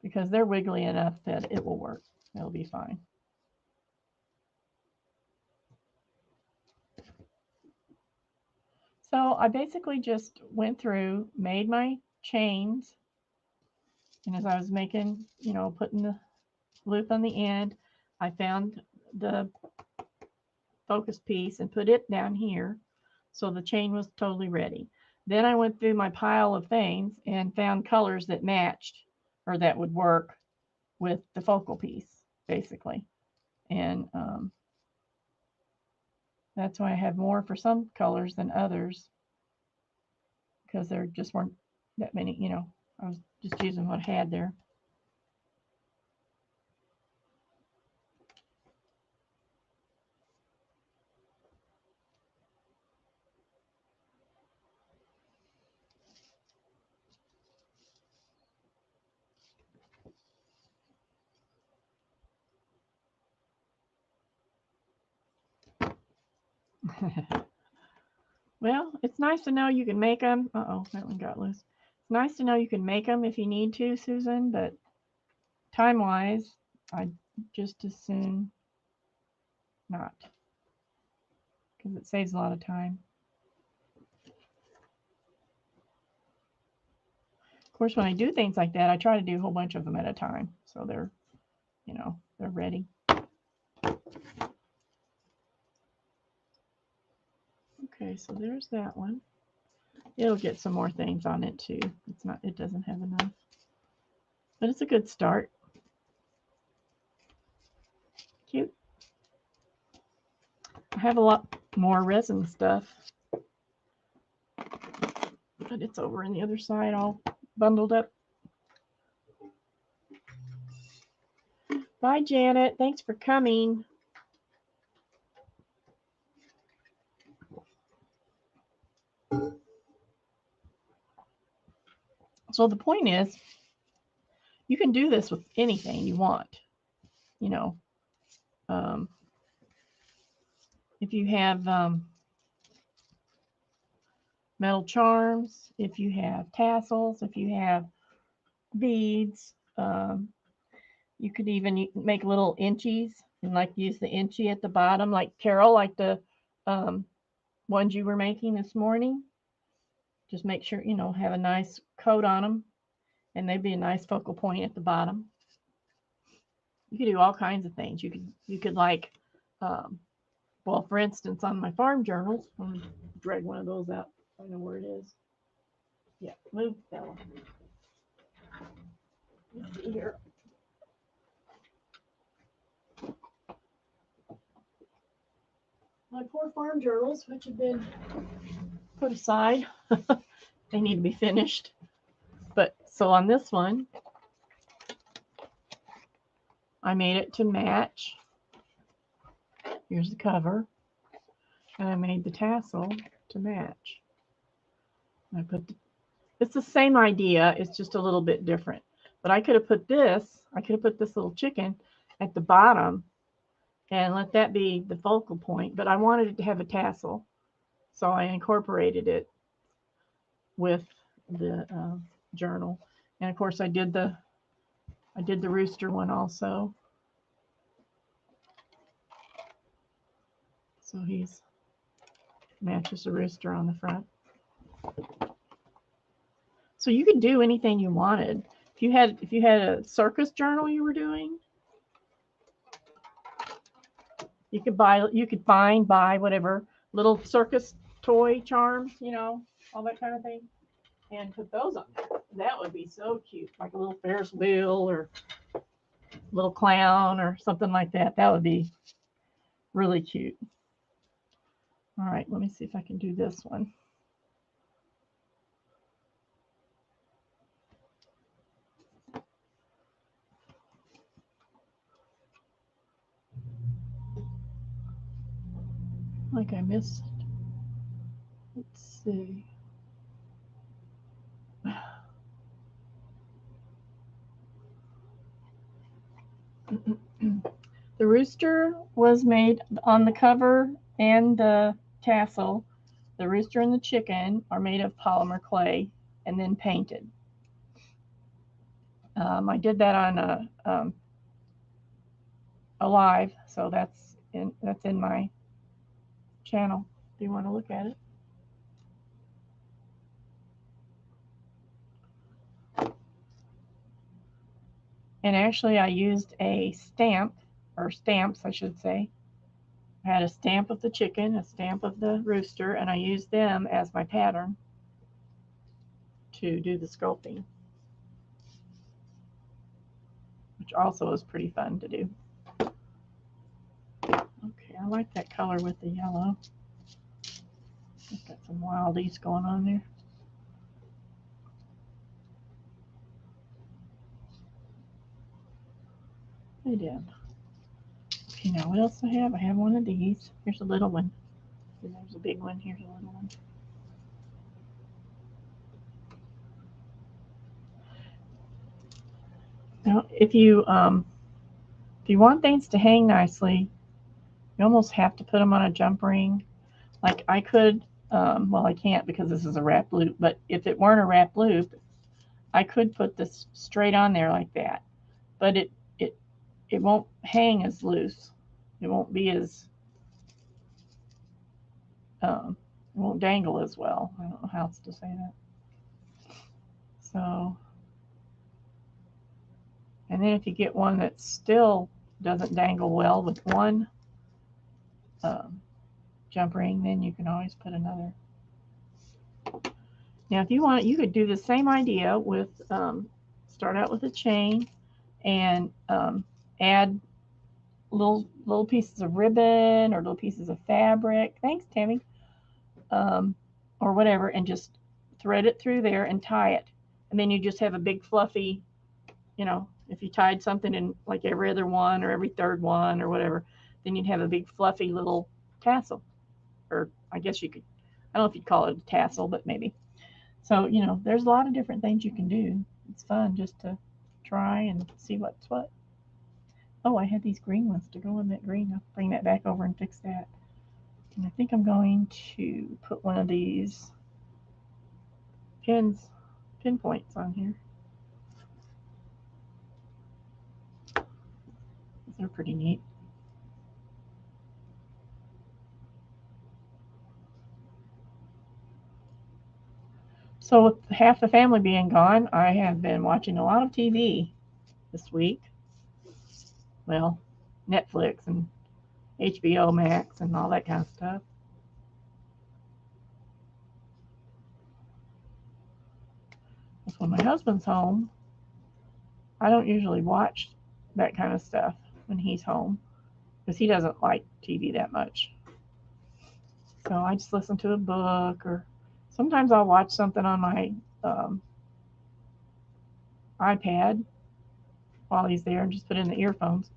because they're wiggly enough that it will work. It'll be fine. So I basically just went through, made my chains, and as I was making, you know, putting the loop on the end, I found the focus piece and put it down here, so the chain was totally ready. Then I went through my pile of things and found colors that matched, or that would work with the focal piece, basically. And that's why I have more for some colors than others, because there just weren't that many, you know, I was just using what I had there. Well, it's nice to know you can make them. Uh-oh, that one got loose. It's nice to know you can make them if you need to, Susan, but time-wise, I'd just as soon not, because it saves a lot of time. Of course, when I do things like that, I try to do a whole bunch of them at a time, so they're, you know, they're ready. Okay, so there's that one. It'll get some more things on it too. It doesn't have enough, but it's a good start. Cute. I have a lot more resin stuff, but it's over on the other side, all bundled up. Bye, Janet. Thanks for coming. So the point is, You can do this with anything you want, you know. If you have metal charms, if you have tassels, if you have beads, you could even make little inchies and like use the inchy at the bottom, like Carol, like the ones you were making this morning. Just make sure, you know, have a nice coat on them, and they'd be a nice focal point at the bottom. You could do all kinds of things. You could like, well, for instance, on my farm journals, let me drag one of those out. I know where it is. Yeah, move that one. Let's see here. My poor farm journals, which have been put aside, they need to be finished. But so on this one, I made it to match. Here's the cover. And I made the tassel to match. I put it's the same idea, it's just a little bit different. But I could have put this little chicken at the bottom and let that be the focal point, but I wanted it to have a tassel. So I incorporated it with the journal. And of course I did the rooster one also. So he's matches the rooster on the front. So you could do anything you wanted. If you had a circus journal you were doing, you could buy whatever little circus toy charms, you know, all that kind of thing, and put those on there. That would be so cute, like a little Ferris wheel or a little clown or something like that. That would be really cute. All right, let me see if I can do this one. Like I missed. Let's see. The rooster was made on the cover and the tassel. The rooster and the chicken are made of polymer clay and then painted. I did that on a live, so that's in my channel if you want to look at it. And actually I used a stamp, or stamps I should say. I had a stamp of the chicken, a stamp of the rooster, and I used them as my pattern to do the sculpting, which also is pretty fun to do. Okay, I like that color with the yellow. It's got some wildies going on there. I did. Okay, now what else I have? I have one of these. Here's a little one. There's a big one. Here's a little one. Now, if you want things to hang nicely, you almost have to put them on a jump ring. Like I could, well, I can't because this is a wrap loop, but if it weren't a wrap loop, I could put this straight on there like that. But it won't hang as loose. It won't be as, it won't dangle as well. I don't know how else to say that. So, and then if you get one that still doesn't dangle well with one jump ring, then you can always put another. Now, if you want, you could do the same idea with, start out with a chain and add little pieces of ribbon or little pieces of fabric. Thanks, Tammy. Or whatever, and just thread it through there and tie it. And then you just have a big fluffy, you know, if you tied something in like every other one or every third one or whatever, then you'd have a big fluffy little tassel. Or I guess you could, I don't know if you'd call it a tassel, but maybe. So, you know, there's a lot of different things you can do. It's fun just to try and see what's what. Oh, I had these green ones to go in that green. I'll bring that back over and fix that. And I think I'm going to put one of these pinpoints on here. They're pretty neat. So with half the family being gone, I have been watching a lot of TV this week. Well, Netflix and HBO Max and all that kind of stuff. Because when my husband's home, I don't usually watch that kind of stuff when he's home because he doesn't like TV that much. So I just listen to a book, or sometimes I'll watch something on my iPad while he's there and just put in the earphones.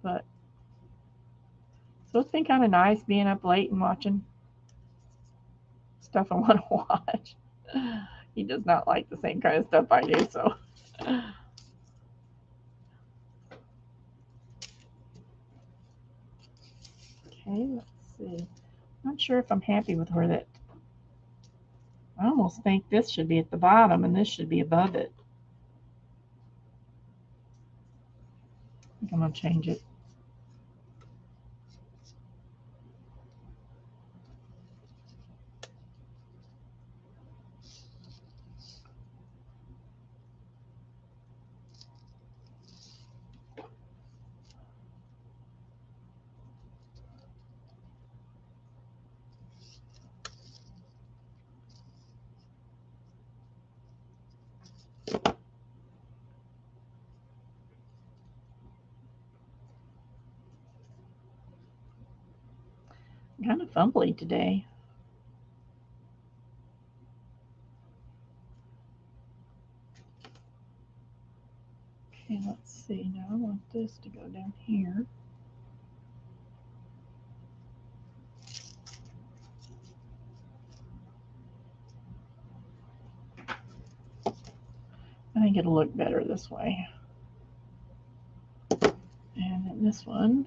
But so it's been kind of nice being up late and watching stuff I want to watch. He does not like the same kind of stuff I do, so. Okay, let's see. Not sure if I'm happy with where that. I almost think this should be at the bottom and this should be above it. I think I'm going to change it. I'm kind of fumbly today. Okay, let's see. Now I want this to go down here. I think it'll look better this way. And then this one.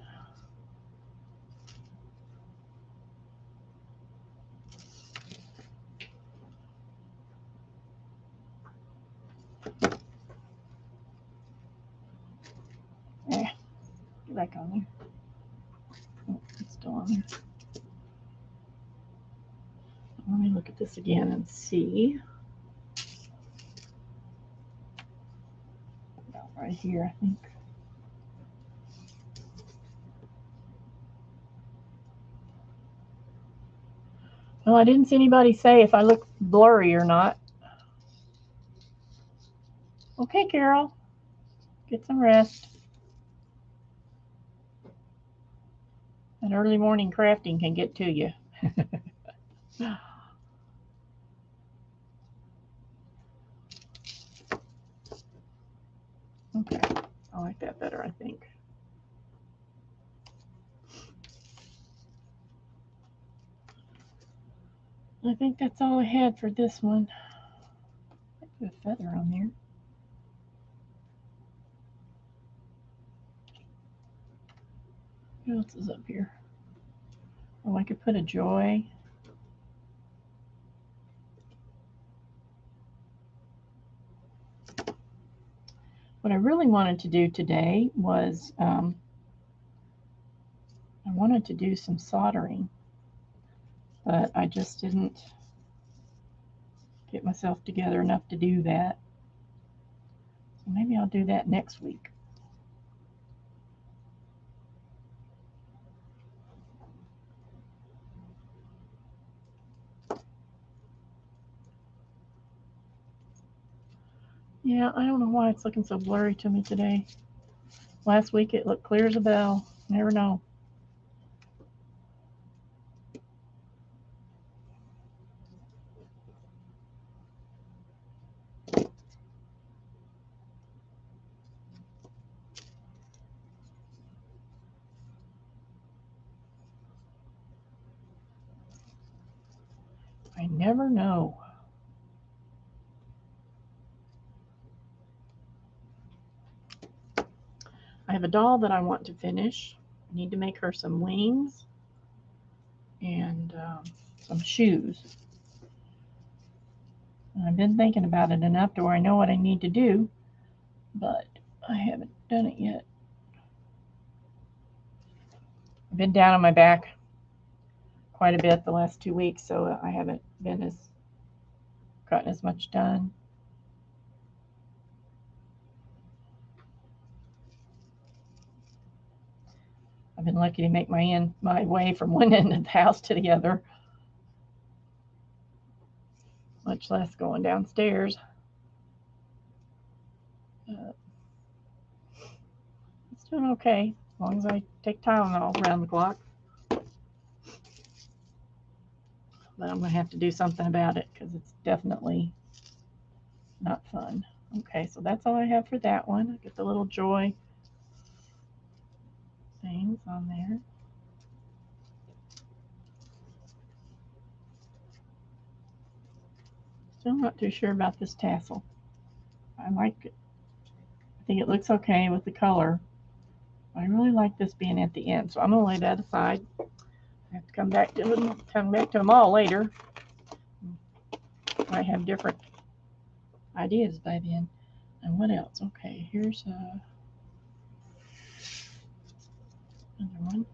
Get back on there. Oh, it's still on there. Let me look at this again and see. About right here, I think. Well, I didn't see anybody say if I look blurry or not. Okay, Carol, get some rest. That early morning crafting can get to you. Okay, I like that better, I think. I think that's all I had for this one. I put a feather on there. What else is up here? Oh, I could put a joy. What I really wanted to do today was I wanted to do some soldering, but I just didn't get myself together enough to do that. So maybe I'll do that next week. Yeah, I don't know why it's looking so blurry to me today. Last week it looked clear as a bell. Never know. I never know. I have a doll that I want to finish. I need to make her some wings and some shoes. And I've been thinking about it enough to where I know what I need to do, but I haven't done it yet. I've been down on my back quite a bit the last 2 weeks, so I haven't been gotten as much done. I've been lucky to make my way from one end of the house to the other, much less going downstairs. It's doing okay as long as I take Tylenol around the clock. But I'm going to have to do something about it because it's definitely not fun. Okay, so that's all I have for that one. I get the little joy things on there. Still not too sure about this tassel. I like it. I think it looks okay with the color. I really like this being at the end, so I'm going to lay that aside. I have to come back to them all later. I have different ideas by then. And what else? Okay, here's another one.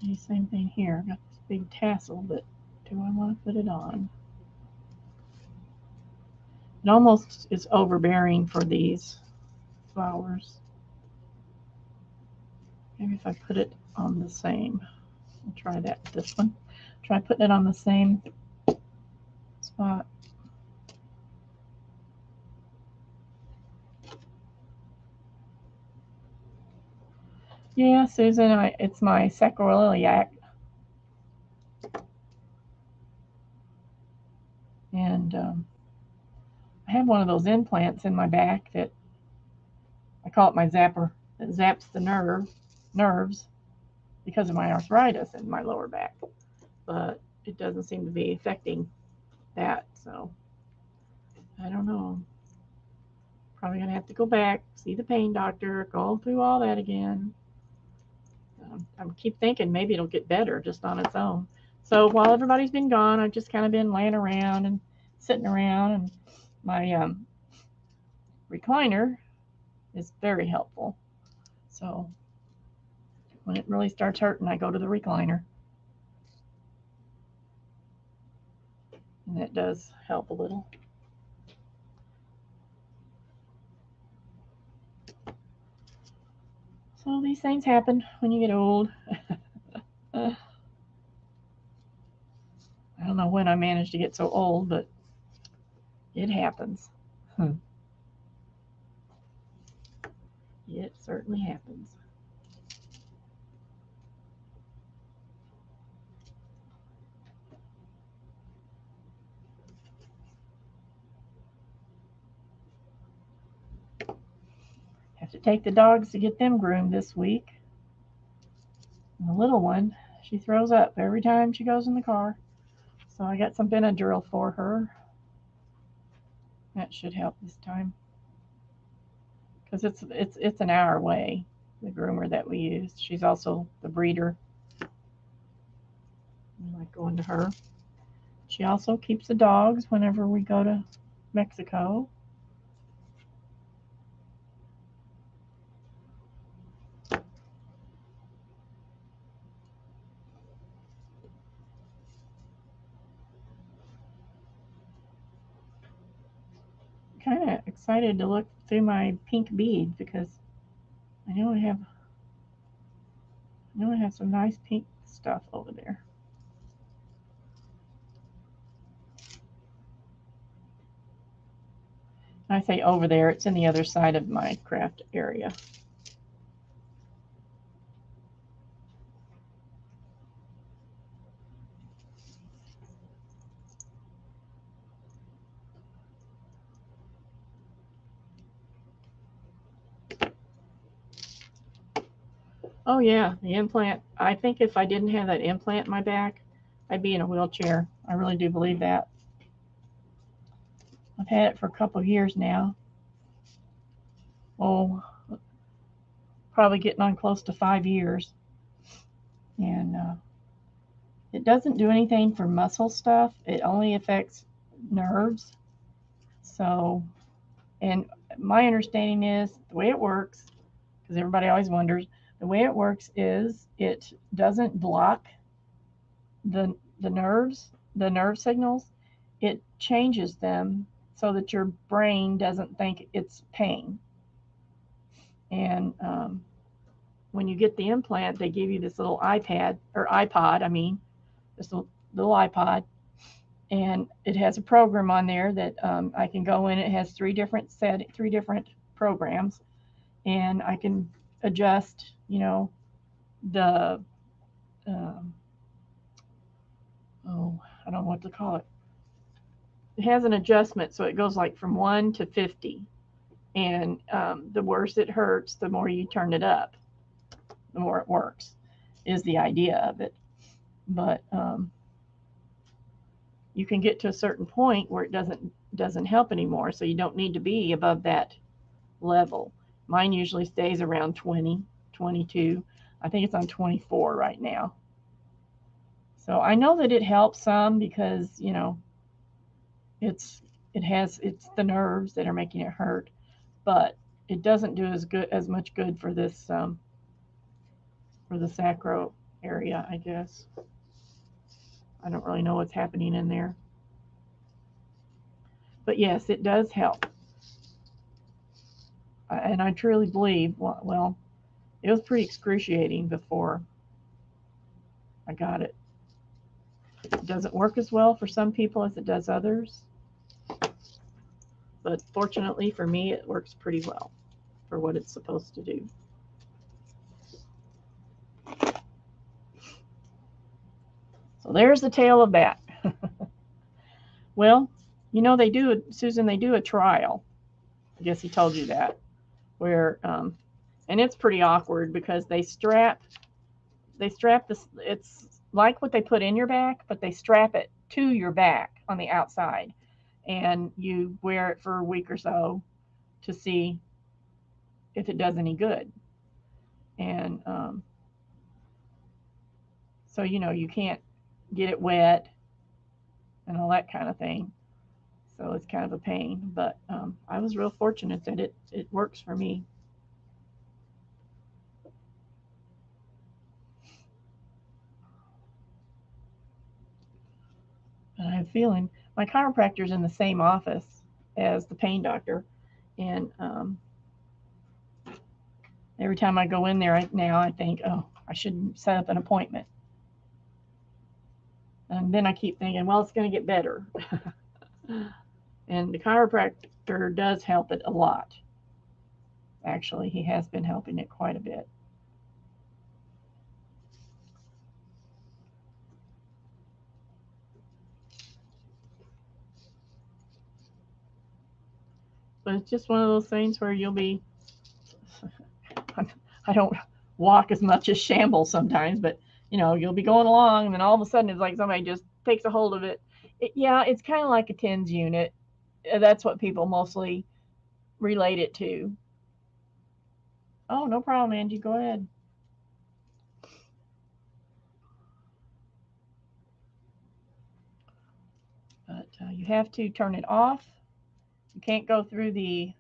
The same thing here. I've got this big tassel, but do I want to put it on? It almost is overbearing for these flowers. Maybe if I put it on the same, I'll try that with this one. Try putting it on the same spot. Yeah, Susan, it's my sacroiliac. And I have one of those implants in my back that I call it my zapper. It zaps the nerves because of my arthritis in my lower back. But it doesn't seem to be affecting that, so I don't know. Probably gonna have to go back, see the pain doctor, go through all that again. I keep thinking maybe it'll get better just on its own. So while everybody's been gone, I've just kind of been laying around and sitting around, and my recliner is very helpful. So when it really starts hurting, I go to the recliner. And it does help a little. So these things happen when you get old. I don't know when I managed to get so old, but it happens. It certainly happens. Have to take the dogs to get them groomed this week. And the little one, she throws up every time she goes in the car. So I got some Benadryl for her. That should help this time. Because it's an hour away, the groomer that we use. She's also the breeder. I like going to her. She also keeps the dogs whenever we go to Mexico. Kind of excited to look through my pink beads because I know I have some nice pink stuff over there. I say over there, it's in the other side of my craft area. Oh yeah, the implant. I think if I didn't have that implant in my back, I'd be in a wheelchair. I really do believe that. I've had it for a couple of years now. oh, probably getting on close to 5 years. And it doesn't do anything for muscle stuff. It only affects nerves. So, and my understanding is the way it works, because everybody always wonders, the way it works is it doesn't block the nerves, the nerve signals. It changes them so that your brain doesn't think it's pain. And when you get the implant, they give you this little iPad or iPod, I mean, this little iPod, and it has a program on there that I can go in. It has three different programs, and I can adjust, the um, oh, I don't know what to call it. It has an adjustment, so it goes like from 1 to 50, and the worse it hurts, the more you turn it up, the more it works. Is the idea of it, but you can get to a certain point where it doesn't help anymore, so you don't need to be above that level. Mine usually stays around 20, 22. I think it's on 24 right now. So I know that it helps some because, it's it's the nerves that are making it hurt, but it doesn't do as much good for this for the sacro area, I guess. I don't really know what's happening in there. But yes, it does help. And I truly believe, well, it was pretty excruciating before I got it. It doesn't work as well for some people as it does others. But fortunately for me, it works pretty well for what it's supposed to do. So there's the tale of that. Well, Susan, they do a trial. I guess he told you that, where, and it's pretty awkward because they strap this, it's like what they put in your back, but they strap it to your back on the outside. And you wear it for a week or so to see if it does any good. And so, you can't get it wet and all that kind of thing. So it's kind of a pain. But I was real fortunate that it works for me. And I have a feeling my chiropractor's in the same office as the pain doctor. And every time I go in there now, I think, oh, I should set up an appointment. And then I keep thinking, well, it's going to get better. And the chiropractor does help it a lot. Actually, he has been helping it quite a bit. But it's just one of those things where you'll be, I don't walk as much as shambles sometimes, but you'll be going along and then all of a sudden it's like somebody just takes a hold of it. Yeah, it's kind of like a TENS unit. That's what people mostly relate it to. Oh, no problem, Angie. Go ahead. But you have to turn it off. You can't go through the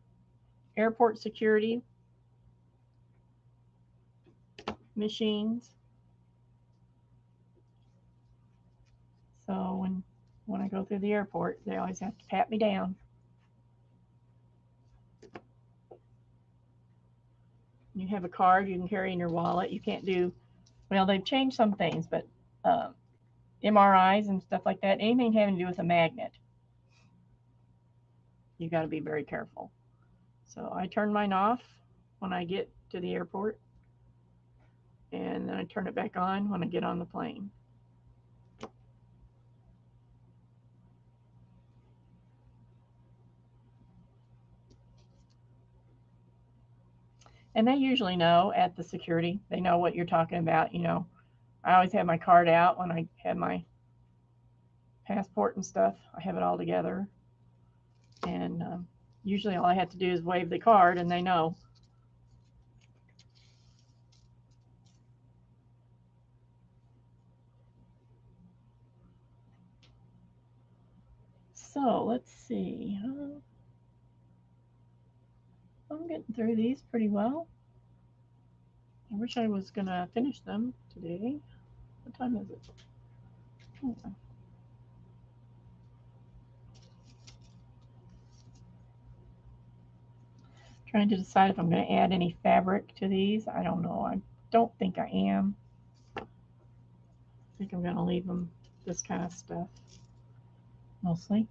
airport security machines. So when I go through the airport, they always have to pat me down. You have a card you can carry in your wallet. You can't do, well, they've changed some things, but MRIs and stuff like that, anything having to do with a magnet, you got to be very careful. So I turn mine off when I get to the airport, and then I turn it back on when I get on the plane. And they usually know at the security, they know what you're talking about. I always have my card out when I have my passport and stuff. I have it all together. And usually all I have to do is wave the card and they know, So let's see. I'm getting through these pretty well. I wish I was going to finish them today. What time is it? Oh. Trying to decide if I'm going to add any fabric to these. I don't know. I don't think I am. I think I'm going to leave them this kind of stuff mostly.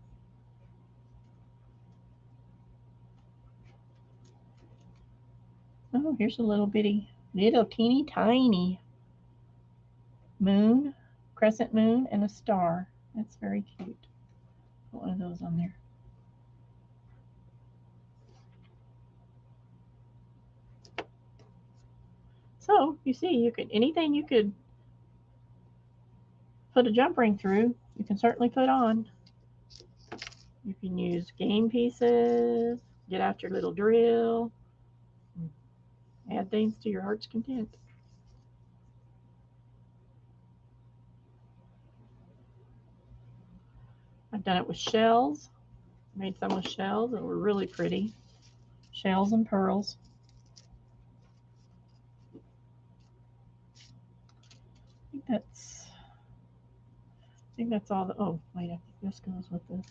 Oh, here's a little bitty, little teeny tiny moon, crescent moon, and a star. That's very cute. Put one of those on there. So you see, you could anything you could put a jump ring through, you can certainly put on. You can use game pieces, get out your little drill, add things to your heart's content. I've done it with shells. Made some with shells that were really pretty. Shells and pearls. I think that's all the, oh wait, I think this goes with this.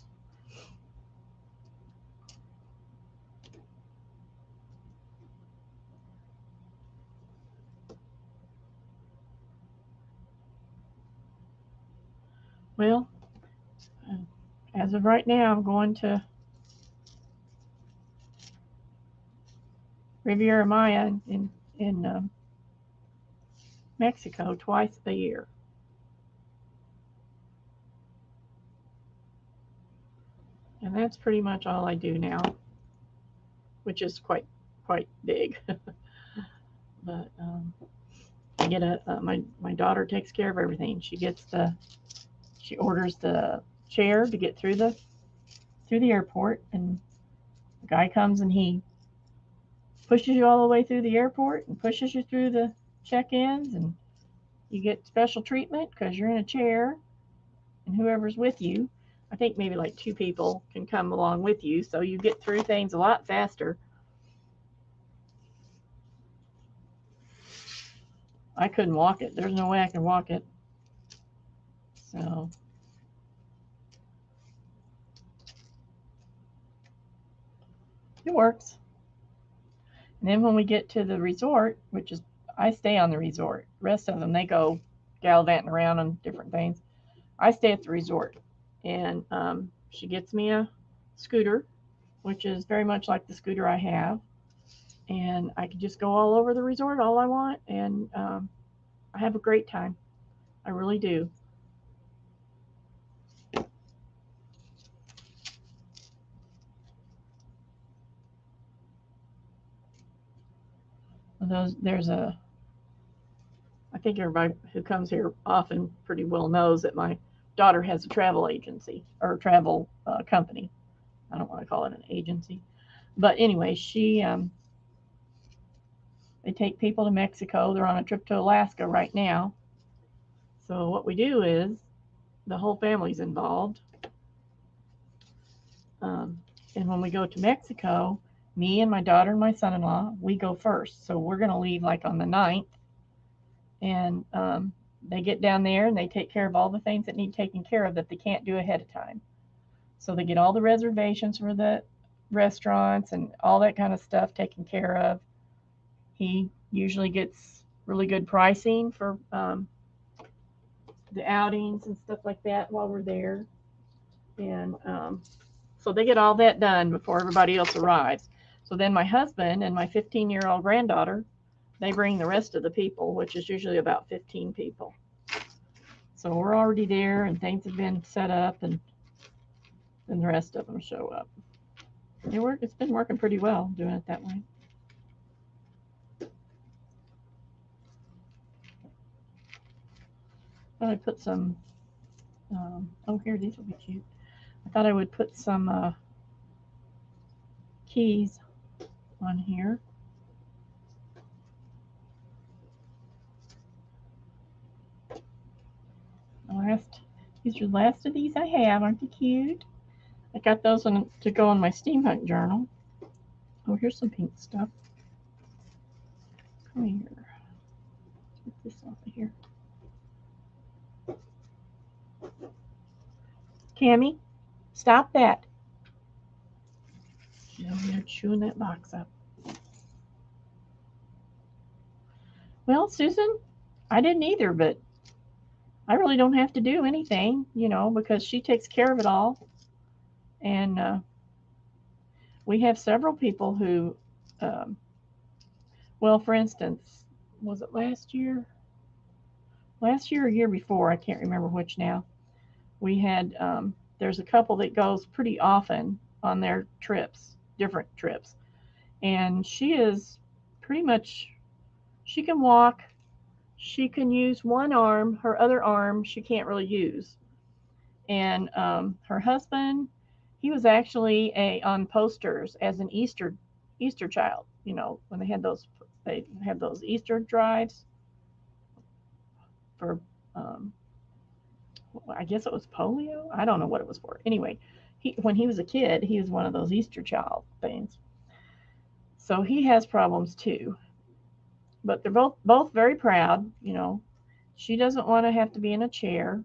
Well, as of right now, I'm going to Riviera Maya in Mexico twice a year. And that's pretty much all I do now, which is quite big. But I get my daughter takes care of everything. She orders the chair to get through the airport, and the guy comes and he pushes you all the way through the airport and pushes you through the check-ins, and you get special treatment because you're in a chair, and whoever's with you, I think maybe like 2 people can come along with you, so you get through things a lot faster. I couldn't walk it. There's no way I can walk it. So it works. And then when we get to the resort, which is, I stay on the resort. The rest of them, they go gallivanting around on different things. I stay at the resort. And she gets me a scooter, which is very much like the scooter I have. And I can just go all over the resort all I want. And I have a great time. I really do. I think everybody who comes here often pretty well knows that my daughter has a travel agency or travel company. I don't want to call it an agency, but anyway, they take people to Mexico. They're on a trip to Alaska right now. So what we do is the whole family's involved. And when we go to Mexico, me and my daughter and my son-in-law, we go first. So we're going to leave like on the 9th. And they get down there and they take care of all the things that need taken care of that they can't do ahead of time. So they get all the reservations for the restaurants and all that kind of stuff taken care of. He usually gets really good pricing for the outings and stuff like that while we're there. And so they get all that done before everybody else arrives. So then my husband and my 15-year-old granddaughter, they bring the rest of the people, which is usually about 15 people. So we're already there and things have been set up, and then the rest of them show up. It's been working pretty well doing it that way. I thought I'd put some, oh here, these will be cute. I thought I would put some keys on here. These are the last of these I have. Aren't they cute? I got those to go in my steampunk journal. Oh, here's some pink stuff. Come here. Get this off of here. Cammy, stop that. You're chewing that box up. Well, Susan, I didn't either, but I really don't have to do anything, because she takes care of it all. And we have several people who, well, for instance, was it last year? Last year or year before, I can't remember which now. We had, there's a couple that goes pretty often on their trips, different trips. And she is pretty much, she can walk, she can use one arm, her other arm she can't really use. And her husband, he was actually on posters as an Easter child. When they had those Easter drives for, I guess it was polio. I don't know what it was for. Anyway, when he was a kid, he was one of those Easter child things. So he has problems too. But they're both very proud. She doesn't want to have to be in a chair.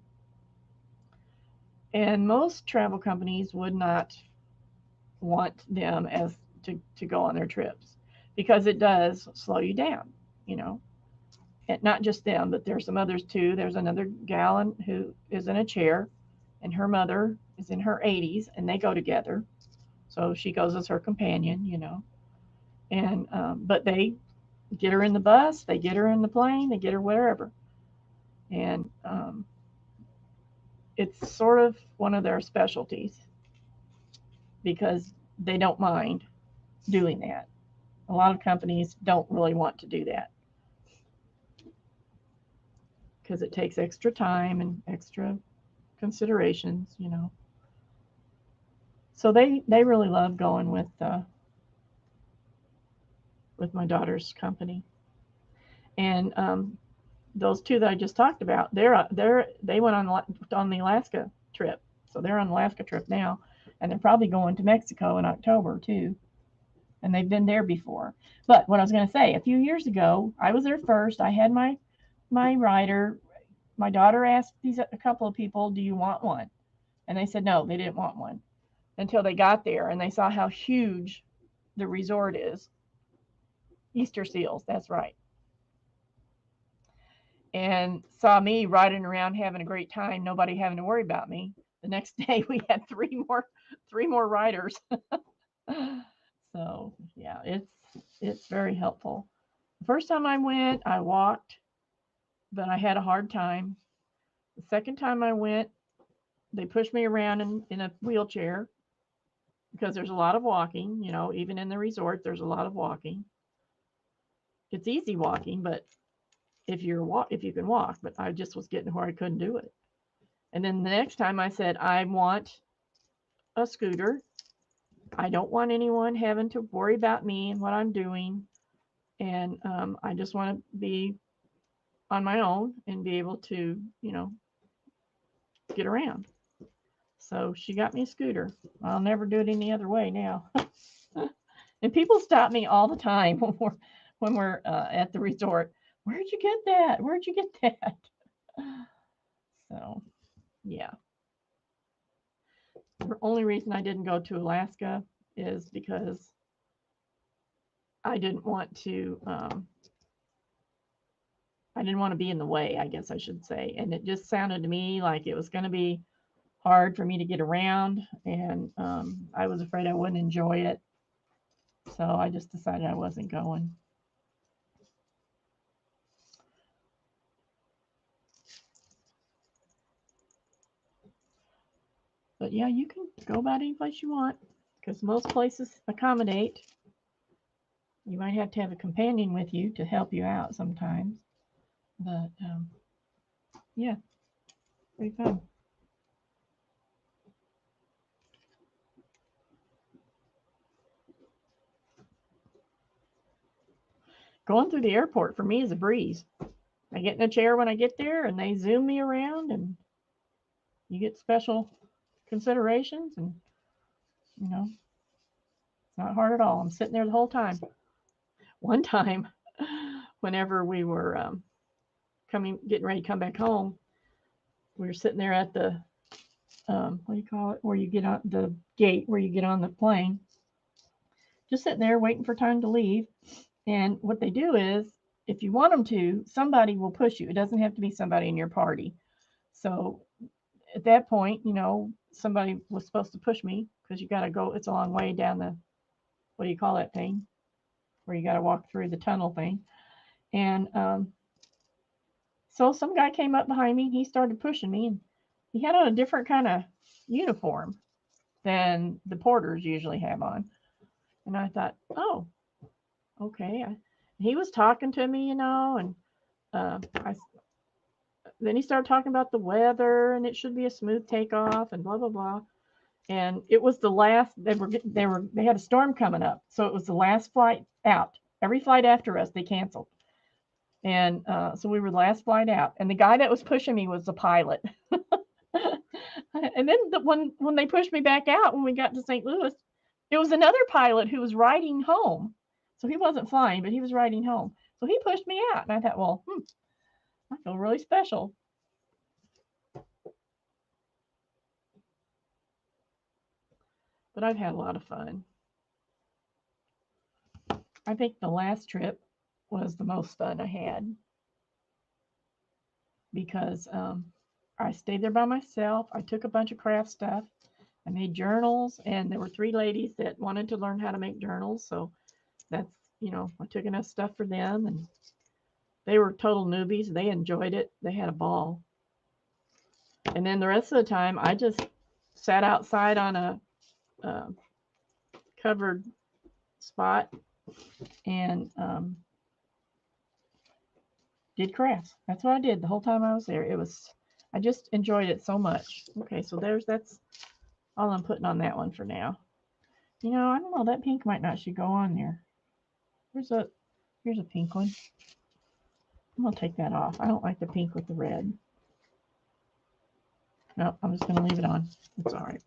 And most travel companies would not want them as to go on their trips because it does slow you down, And not just them, but there's some others too. There's another gal who is in a chair, and her mother is in her 80s, and they go together. So she goes as her companion. And but they get her in the bus, they get her in the plane, they get her wherever. And it's sort of one of their specialties because they don't mind doing that. A lot of companies don't really want to do that because it takes extra time and extra considerations. So they really love going with my daughter's company. And those two that I just talked about, they went on the Alaska trip. So they're on the Alaska trip now, and they're probably going to Mexico in October too. And they've been there before. But what I was going to say, a few years ago, I was there first. I had my rider. My daughter asked a couple of people, "Do you want one?" And they said no, they didn't want one until they got there and they saw how huge the resort is. Easter seals, that's right. And saw me riding around having a great time, nobody having to worry about me. The next day we had three more riders. So yeah, it's very helpful. The first time I went, I walked, but I had a hard time. The second time I went, they pushed me around in a wheelchair because there's a lot of walking. Even in the resort, there's a lot of walking. It's easy walking, but if you can walk, but I just was getting where I couldn't do it. And then the next time I said, I want a scooter. I don't want anyone having to worry about me and what I'm doing. And I just want to be on my own and be able to, get around. So she got me a scooter. I'll never do it any other way now. And people stop me all the time when we're at the resort. Where'd you get that? Where'd you get that? So, yeah. The only reason I didn't go to Alaska is because I didn't want to. I didn't want to be in the way, I guess I should say. And it just sounded to me like it was going to be hard for me to get around, and I was afraid I wouldn't enjoy it. So I just decided I wasn't going. But yeah, you can go about any place you want because most places accommodate. You might have to have a companion with you to help you out sometimes. But yeah, pretty fun. Going through the airport for me is a breeze. I get in a chair when I get there and they zoom me around and you get special considerations and You know, it's not hard at all. I'm sitting there the whole time. One time, whenever we were getting ready to come back home, we were sitting there at the what do you call it, where you get on the gate, where you get on the plane, just sitting there waiting for time to leave. And what they do is, if you want them to, somebody will push you. It doesn't have to be somebody in your party. So at that point, somebody was supposed to push me because you got to go. It's a long way down the, what do you call that thing, where you got to walk through the tunnel thing. And so some guy came up behind me. He started pushing me, and he had on a different kind of uniform than the porters usually have on. And I thought, oh, okay. He was talking to me, and then he started talking about the weather, and it should be a smooth takeoff, and blah blah blah. And it was the last. They had a storm coming up, so it was the last flight out. Every flight after us, they canceled, and so we were the last flight out. And the guy that was pushing me was the pilot. And then when they pushed me back out, when we got to St. Louis, it was another pilot who was riding home. So he wasn't flying, but he was riding home. So he pushed me out, and I thought, well, I feel really special. But I've had a lot of fun. I think the last trip was the most fun I had because I stayed there by myself. I took a bunch of craft stuff. I made journals, and there were 3 ladies that wanted to learn how to make journals. So that's, I took enough stuff for them, and they were total newbies. They enjoyed it. They had a ball. And then the rest of the time, I just sat outside on a covered spot and did crafts. That's what I did the whole time I was there. I just enjoyed it so much. Okay, so that's all I'm putting on that one for now. I don't know, that pink might not should go on there. Here's a pink one. I'm gonna take that off. I don't like the pink with the red. No, I'm just gonna leave it on. It's all right.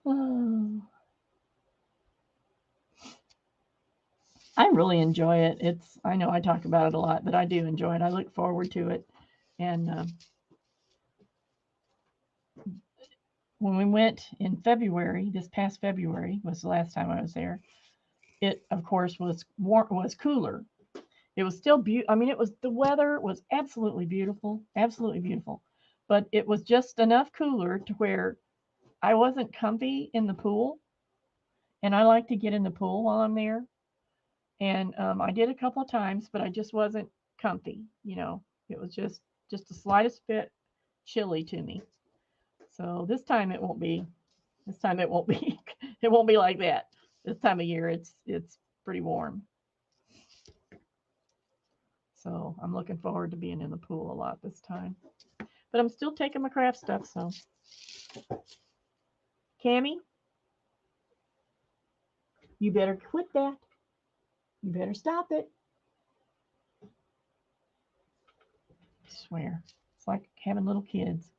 Oh. I really enjoy it. I know I talk about it a lot, but I do enjoy it. I look forward to it. And when we went in February, this past February was the last time I was there. It, of course, was cooler. It was still beautiful. I mean, the weather was absolutely beautiful, but it was just enough cooler to where I wasn't comfy in the pool, and I like to get in the pool while I'm there. And I did a couple of times, but I just wasn't comfy. It was just the slightest bit chilly to me. So this time it won't be. This time it won't be. It won't be like that. This time of year, it's pretty warm. So I'm looking forward to being in the pool a lot this time. But I'm still taking my craft stuff. So, Cammie, you better quit that. You better stop it. I swear, it's like having little kids.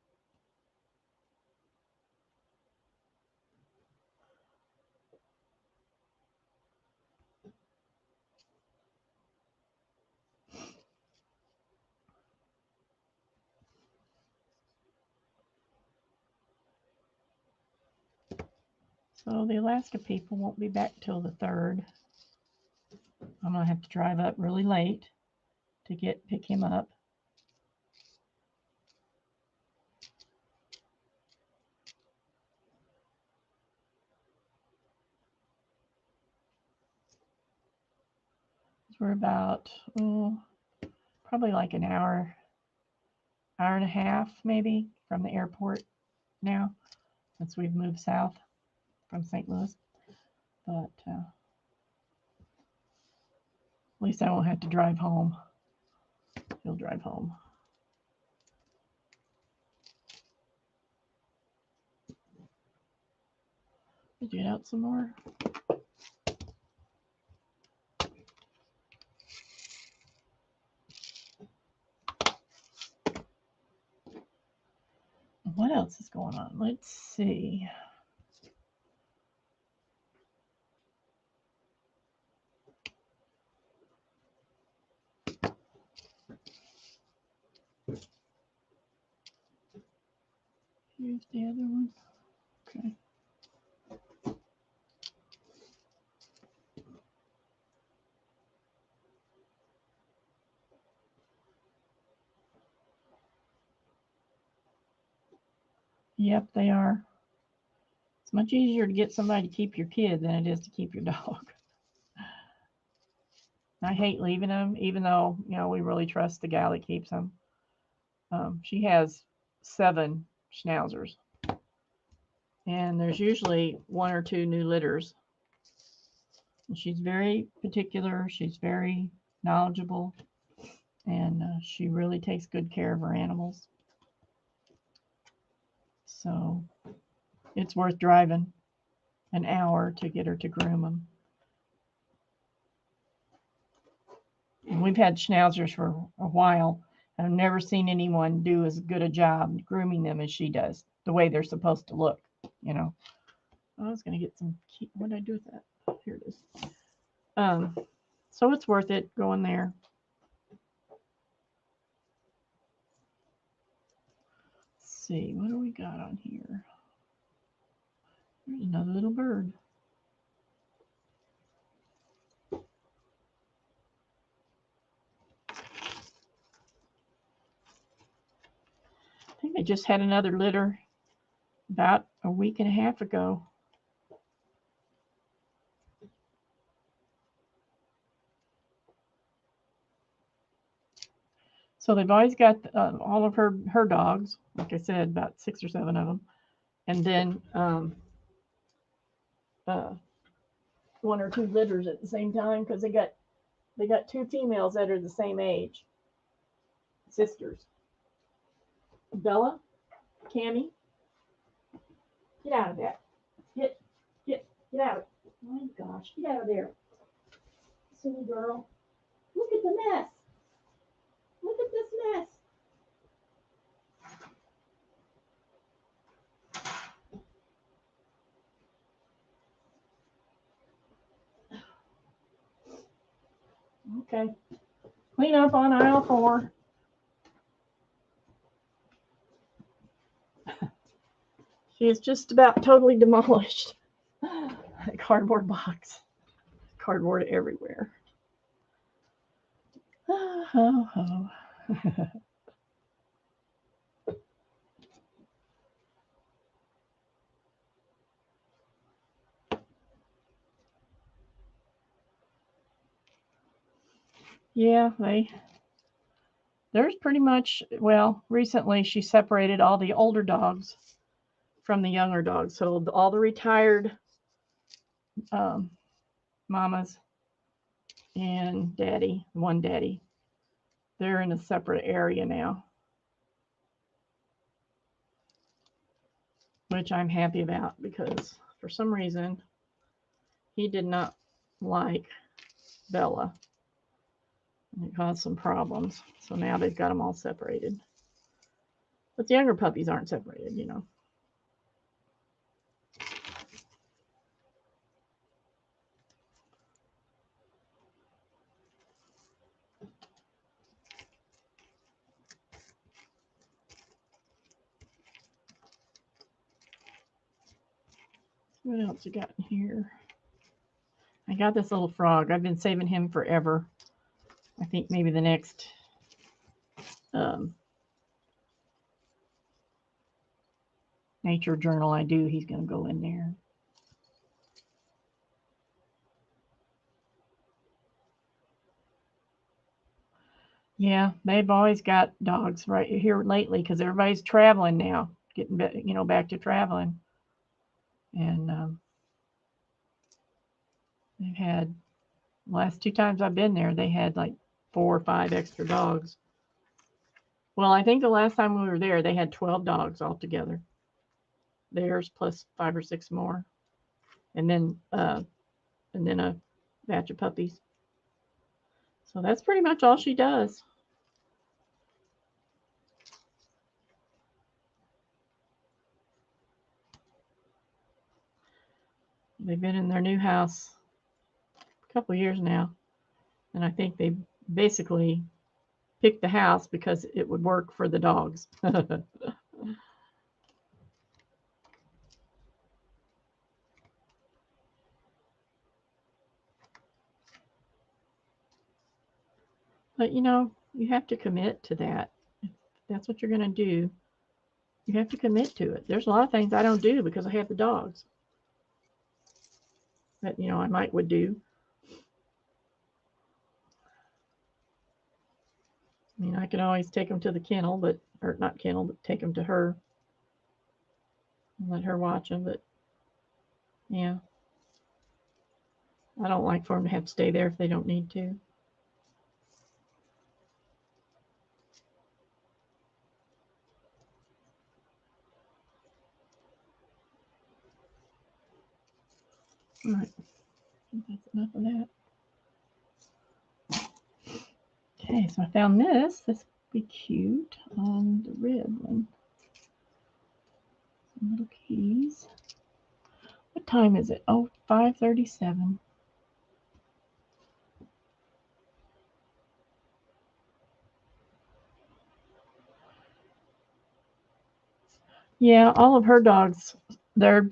So the Alaska people won't be back till the 3rd. I'm going to have to drive up really late to pick him up. We're about, probably like an hour and a half maybe from the airport now, since we've moved south from St. Louis. But at least I won't have to drive home. He'll drive home. Get out some more. What else is going on? Let's see. Here's the other one. Okay. Yep, they are. It's much easier to get somebody to keep your kid than it is to keep your dog. I hate leaving them, even though, you know, we really trust the gal that keeps them. She has 7 schnauzers, and there's usually 1 or 2 new litters. And she's very particular. She's very knowledgeable, and she really takes good care of her animals. So it's worth driving an hour to get her to groom them. And we've had schnauzers for a while. I've never seen anyone do as good a job grooming them as she does, the way they're supposed to look, you know. I was going to get some, what did I do with that? Here it is. So it's worth it going there. Let's see, what do we got on here? There's another little bird. I think I just had another litter about a week and a half ago. So they've always got all of her dogs, like I said, about 6 or 7 of them, and then 1 or 2 litters at the same time, because they got 2 females that are the same age, sisters. Bella, Cammy, get out of that. Get out. Oh my gosh, get out of there. Silly girl. Look at the mess. Look at this mess. Okay. Clean up on aisle 4. She is just about totally demolished. A cardboard box. Cardboard everywhere. Oh. Yeah, there's pretty much, well, recently she separated all the older dogs from the younger dogs. So all the retired mamas and one daddy, they're in a separate area now, which I'm happy about, because for some reason he did not like Bella. And it caused some problems. So now they've got them all separated. But the younger puppies aren't separated, you know. What else you got in here? I got this little frog. I've been saving him forever. I think maybe the next nature journal I do, he's going to go in there. Yeah, they've always got dogs right here lately, because everybody's traveling now, getting back to traveling, and they've had, last 2 times I've been there, they had like 4 or 5 extra dogs. Well, I think the last time we were there, they had 12 dogs altogether. Theirs plus 5 or 6 more, and then a batch of puppies. So that's pretty much all she does. They've been in their new house a couple of years now, and I think they basically picked the house because it would work for the dogs. But you know, you have to commit to that. If that's what you're going to do, you have to commit to it. There's a lot of things I don't do because I have the dogs that, you know, I would do. I mean, I can always take them to the kennel, but, or not kennel, but take them to her and let her watch them. But yeah, I don't like for them to have to stay there if they don't need to. All right, I think that's enough of that. Okay, so I found this. This would be cute on the red one. Some little keys. What time is it? Oh, 5:37. Yeah, all of her dogs, they're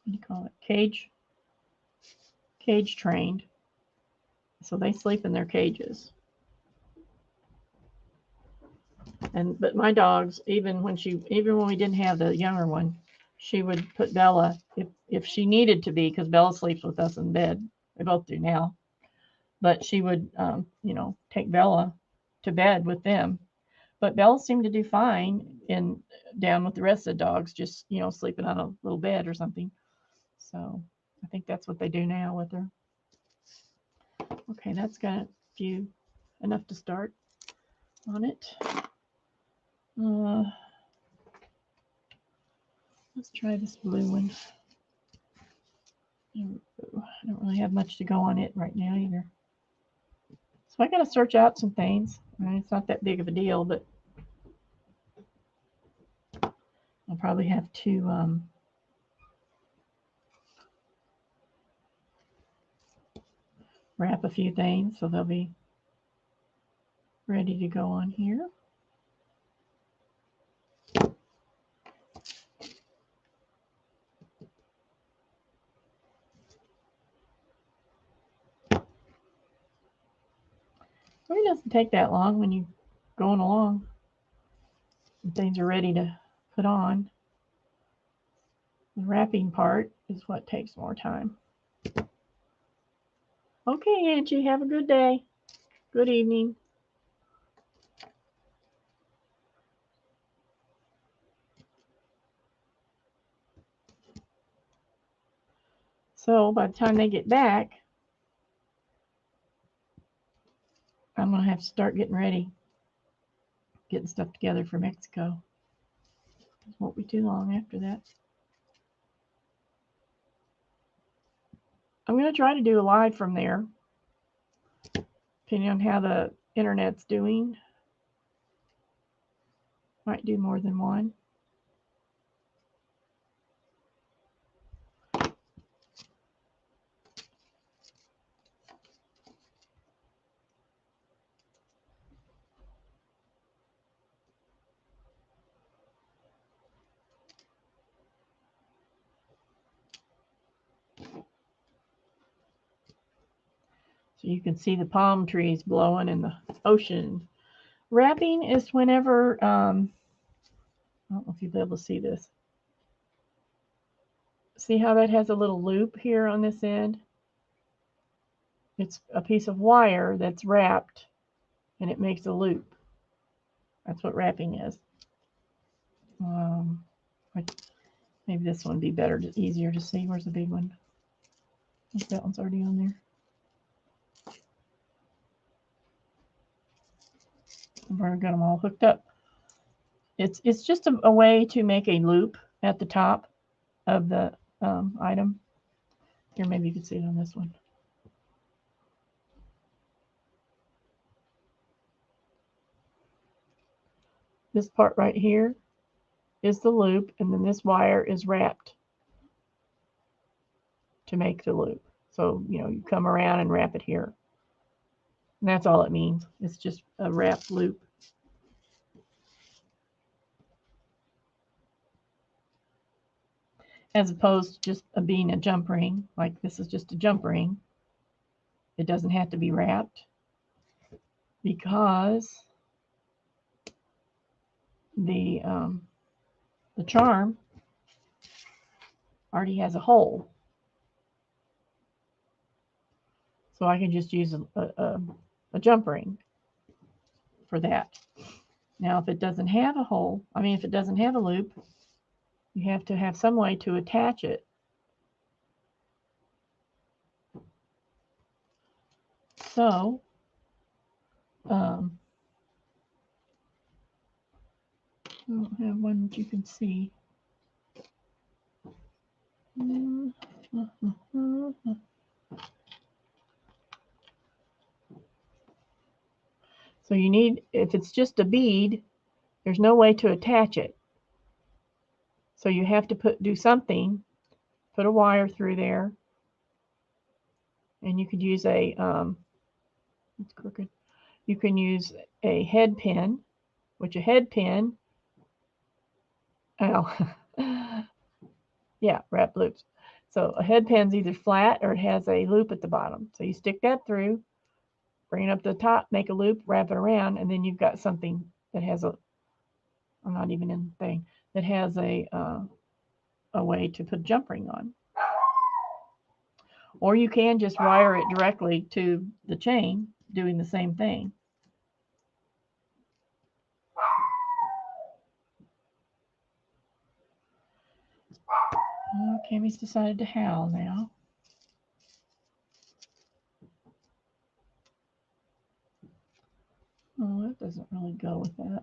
what do you call it? Cage trained. So they sleep in their cages. And but my dogs, even when we didn't have the younger one, she would put Bella if she needed to be, because Bella sleeps with us in bed. They both do now. But she would, you know, take Bella to bed with them. But Bella seemed to do fine in down with the rest of the dogs, just, you know, sleeping on a little bed or something. So I think that's what they do now with her. Okay, that's got a few enough to start on it. Let's try this blue one. I don't really have much to go on it right now either. So I got to search out some things. I mean, it's not that big of a deal, but I'll probably have to wrap a few things so they'll be ready to go on here. It doesn't take that long when you're going along and things are ready to put on. The wrapping part is what takes more time. Okay, Angie, have a good day. Good evening. So by the time they get back, I'm going to have to start getting ready, getting stuff together for Mexico. It won't be too long after that. I'm going to try to do a live from there, depending on how the internet's doing. Might do more than one. So you can see the palm trees blowing in the ocean. Wrapping is whenever, I don't know if you'll be able to see this. See how that has a little loop here on this end? It's a piece of wire that's wrapped and it makes a loop. That's what wrapping is. Maybe this one would be better, easier to see. Where's the big one? I think that one's already on there. I've already got them all hooked up. It's just a way to make a loop at the top of the item. Here, maybe you can see it on this one. This part right here is the loop, and then this wire is wrapped to make the loop. So, you know, you come around and wrap it here. And that's all it means. It's just a wrapped loop. As opposed to just being a jump ring, like this is just a jump ring. it doesn't have to be wrapped because the charm already has a hole. So I can just use a jump ring for that. Now, if it doesn't have a hole, if it doesn't have a loop, you have to have some way to attach it. So, I don't have one that you can see. So you need, if it's just a bead, there's no way to attach it. So you have to do something, put a wire through there, and you could use it's crooked. You can use a head pin, which a head pin, yeah, wrap loops. So a head pin's either flat or it has a loop at the bottom. So you stick that through, bring it up to the top, make a loop, wrap it around, and then you've got something that has I'm not even in the thing, that has a way to put a jump ring on. Or you can just wire it directly to the chain, doing the same thing. Oh, Cammie's decided to howl now. Oh, that doesn't really go with that.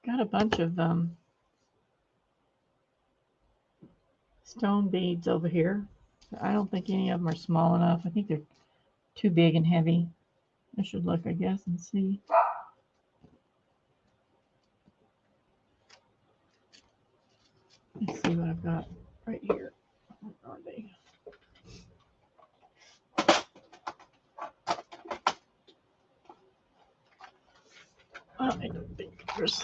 Got a bunch of stone beads over here. I don't think any of them are small enough. I think they're too big and heavy. I should look, I guess, and see. Let's see what I've got right here. Where are they? I don't think there's...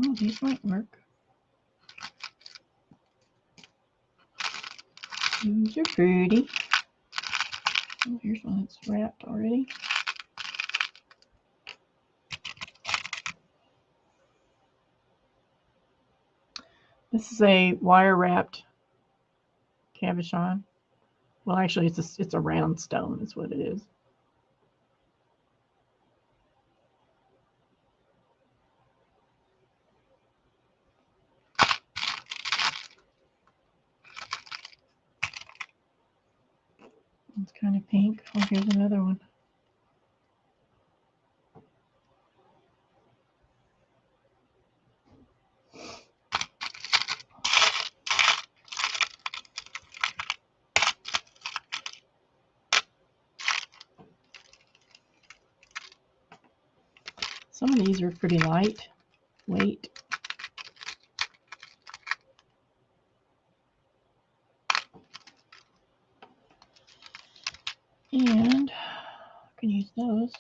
Oh, these might work. These are pretty. Oh, here's one that's wrapped already. This is a wire wrapped cabochon. Well, actually, it's a round stone is what it is. It's kind of pink. Oh, here's another one. Some of these are pretty lightweight. And I can use those.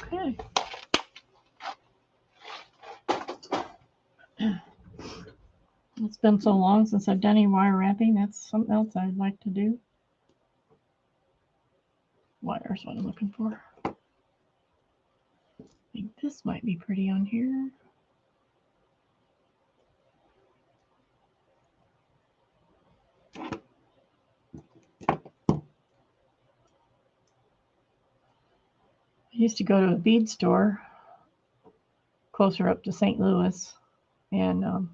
Okay. It's been so long since I've done any wire wrapping. That's something else I'd like to do. Wire's what I'm looking for. I think this might be pretty on here. I used to go to a bead store closer up to St. Louis, and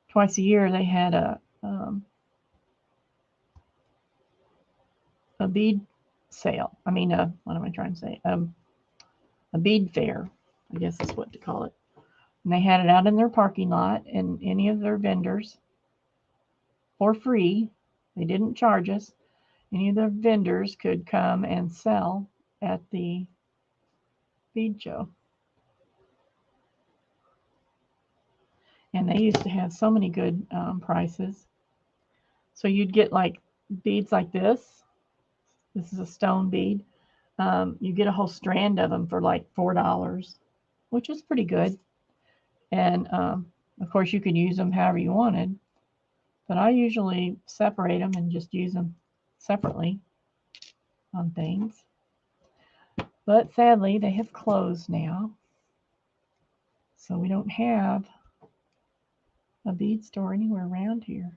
twice a year they had a bead sale. I mean, what am I trying to say? A bead fair, I guess is what to call it. And they had it out in their parking lot, and any of their vendors, for free, they didn't charge us, any of the vendors could come and sell at the bead show. And they used to have so many good prices. So you'd get like beads like this. This is a stone bead. You get a whole strand of them for like $4, which is pretty good. And of course, you could use them however you wanted. But I usually separate them and just use them separately on things. But sadly, they have closed now. So we don't have a bead store anywhere around here.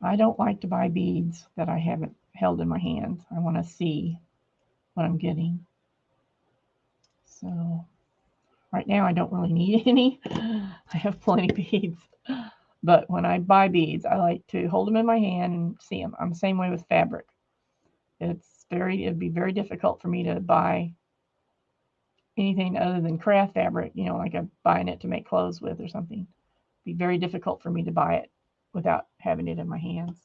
I don't like to buy beads that I haven't held in my hands. I want to see what I'm getting. So right now I don't really need any. I have plenty of beads. But when I buy beads, I like to hold them in my hand and see them. I'm the same way with fabric. It'd be very difficult for me to buy anything other than craft fabric, like I'm buying it to make clothes with or something. It'd be very difficult for me to buy it without having it in my hands.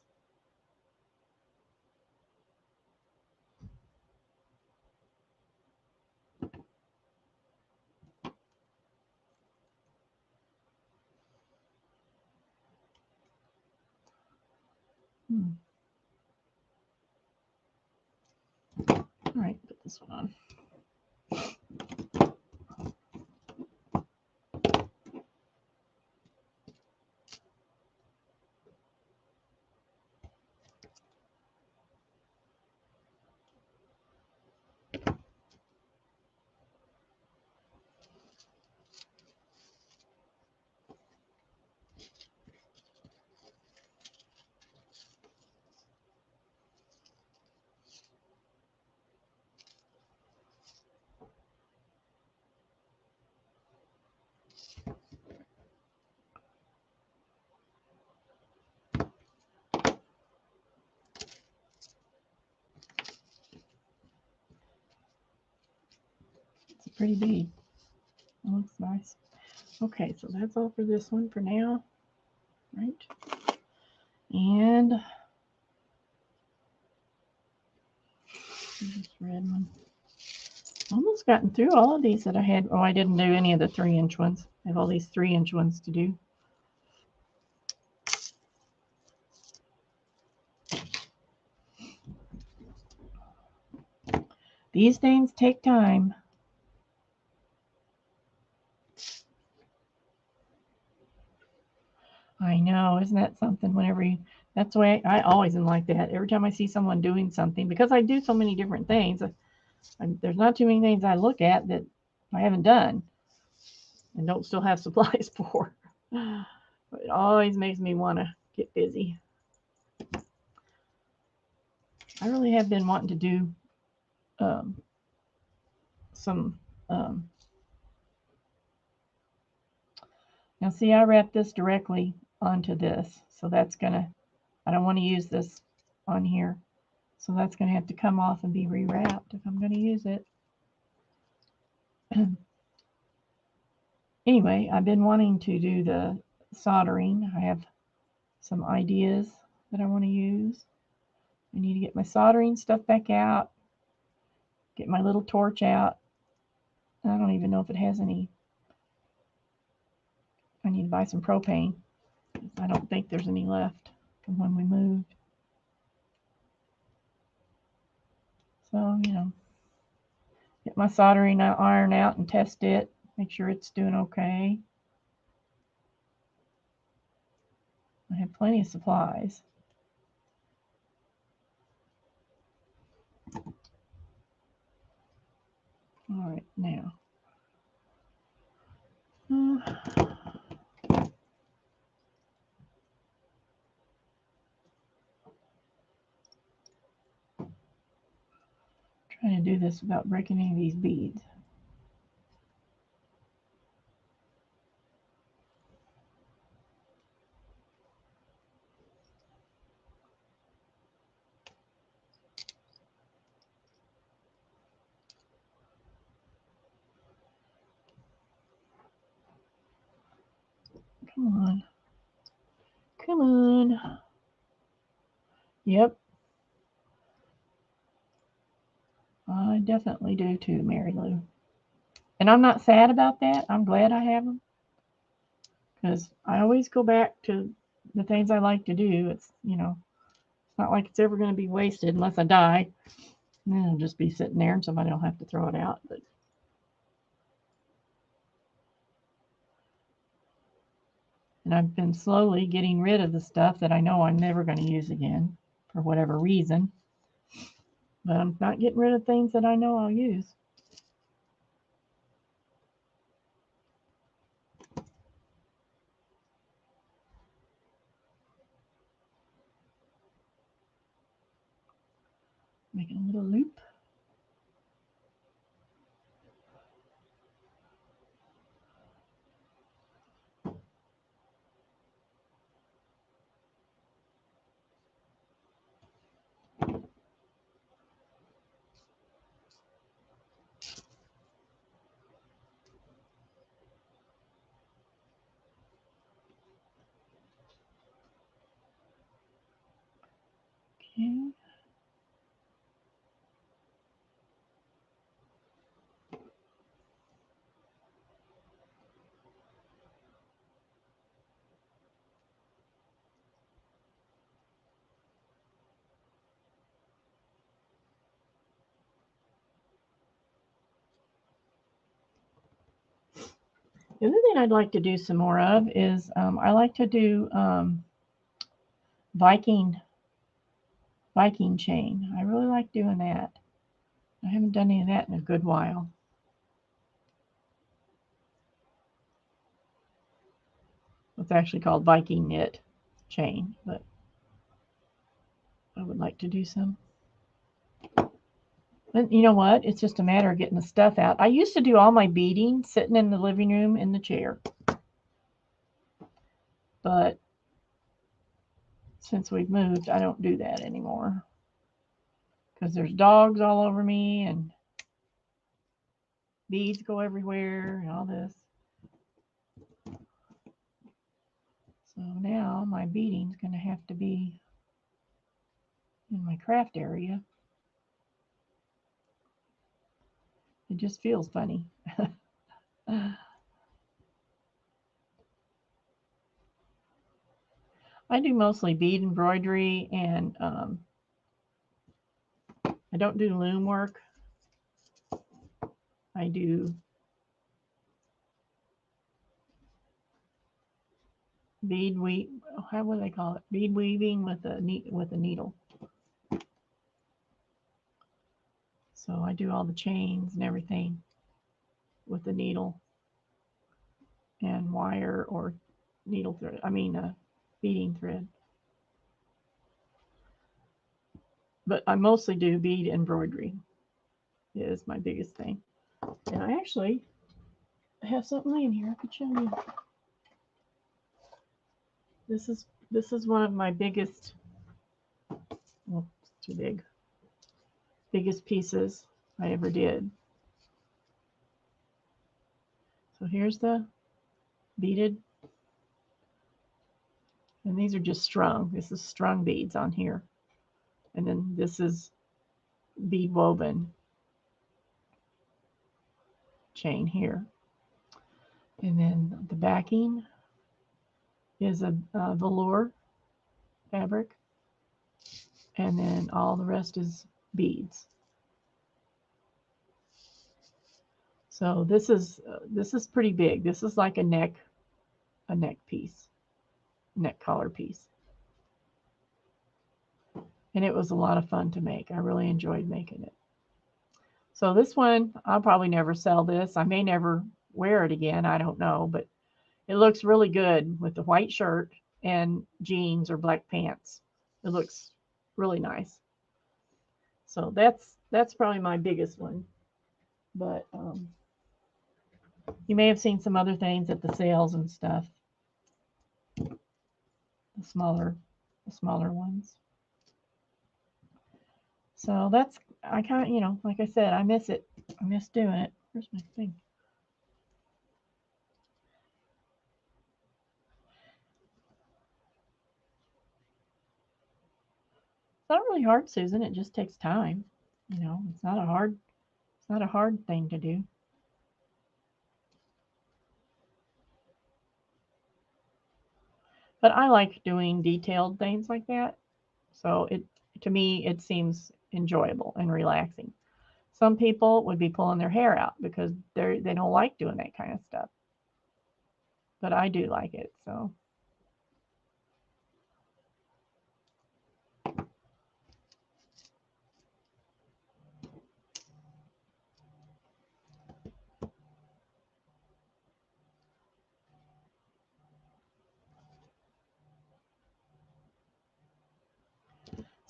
All right, put this one on. It's a pretty bead. It looks nice. Okay, so that's all for this one for now, right? And this red one. Almost gotten through all of these that I had. Oh, I didn't do any of the 3-inch ones. I have all these 3-inch ones to do. These things take time. I know, isn't that something? That's the way I always am like that. Every time I see someone doing something, because I do so many different things, there's not too many things I look at that I haven't done and don't still have supplies for. It always makes me want to get busy. I really have been wanting to do some. Now see, I wrap this directly onto this, so that's gonna, I don't want to use this on here, so that's gonna have to come off and be rewrapped if I'm gonna use it. Anyway, I've been wanting to do the soldering. I have some ideas that I want to use. I need to get my soldering stuff back out, get my little torch out. I don't even know if it has any. I need to buy some propane. I don't think there's any left from when we moved. So, get my soldering iron out and test it, make sure it's doing okay. I have plenty of supplies. All right, now. Trying to do this without breaking any of these beads. Come on. Come on. Yep. I definitely do too, Mary Lou. And I'm not sad about that. I'm glad I have them. Because I always go back to the things I like to do. It's, you know, it's not like it's ever going to be wasted unless I die. And then it'll just be sitting there and somebody will have to throw it out. But and I've been slowly getting rid of the stuff that I know I'm never going to use again for whatever reason. But I'm not getting rid of things that I know I'll use. Making a little loop. Okay. The other thing I'd like to do some more of is I like to do Viking chain. I really like doing that. I haven't done any of that in a good while. It's actually called Viking knit chain, but I would like to do some. But you know what? It's just a matter of getting the stuff out. I used to do all my beading sitting in the living room in the chair. But since we've moved, I don't do that anymore. Because there's dogs all over me and beads go everywhere and all this. So now my beading's going to have to be in my craft area. It just feels funny. I do mostly bead embroidery, and I don't do loom work. I do bead weave. How would they call it? Bead weaving with a needle. So I do all the chains and everything with the needle and wire or needle thread. I mean, beading thread. But I mostly do bead embroidery. It is my biggest thing. And I actually have something laying here I could show you. This is one of my biggest. Well, it's too big. Biggest pieces I ever did. So here's the beaded, and these are just strung. This is strung beads on here, and then this is bead woven chain here, and then the backing is a velour fabric, and then all the rest is beads. So this is pretty big. This is like a neck piece, neck collar piece. And it was a lot of fun to make. I really enjoyed making it. So this one, I'll probably never sell this. I may never wear it again. I don't know, but it looks really good with the white shirt and jeans or black pants. It looks really nice. So that's probably my biggest one. But you may have seen some other things at the sales and stuff. The smaller ones. So that's, I kind of, you know, like I said, I miss it. I miss doing it. Where's my thing? It's not really hard, Susan. It just takes time. You know, it's not a hard thing to do. But I like doing detailed things like that. So to me, it seems enjoyable and relaxing. Some people would be pulling their hair out because they don't like doing that kind of stuff. But I do like it. So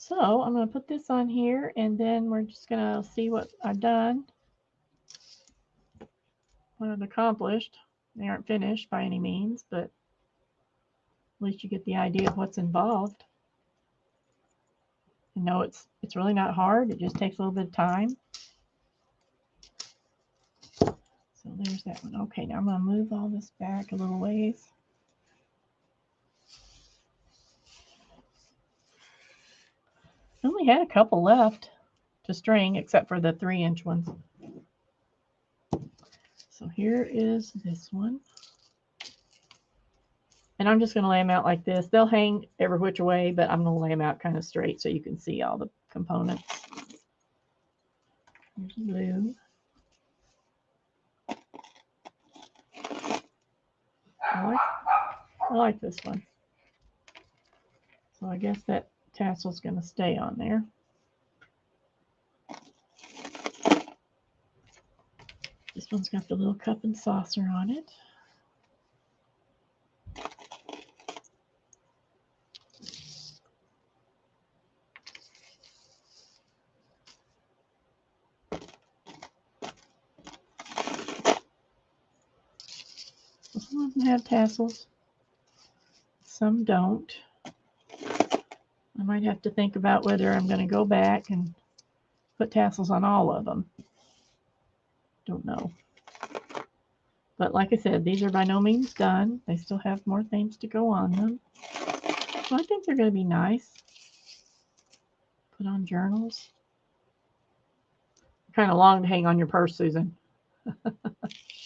So I'm going to put this on here, and then we're just going to see what I've done, what I've accomplished. They aren't finished by any means, but at least you get the idea of what's involved. You know, it's really not hard. It just takes a little bit of time. So there's that one. Okay, now I'm going to move all this back a little ways. I only had a couple left to string, except for the 3-inch ones. So here is this one. And I'm just going to lay them out like this. They'll hang every which way, but I'm going to lay them out kind of straight so you can see all the components. Here's blue. I like this one. So I guess that tassel's going to stay on there. This one's got the little cup and saucer on it. Some of them have tassels. Some don't. I might have to think about whether I'm going to go back and put tassels on all of them. Don't know. But like I said, these are by no means done. They still have more things to go on them. So I think they're going to be nice. Put on journals. Kind of long to hang on your purse, Susan.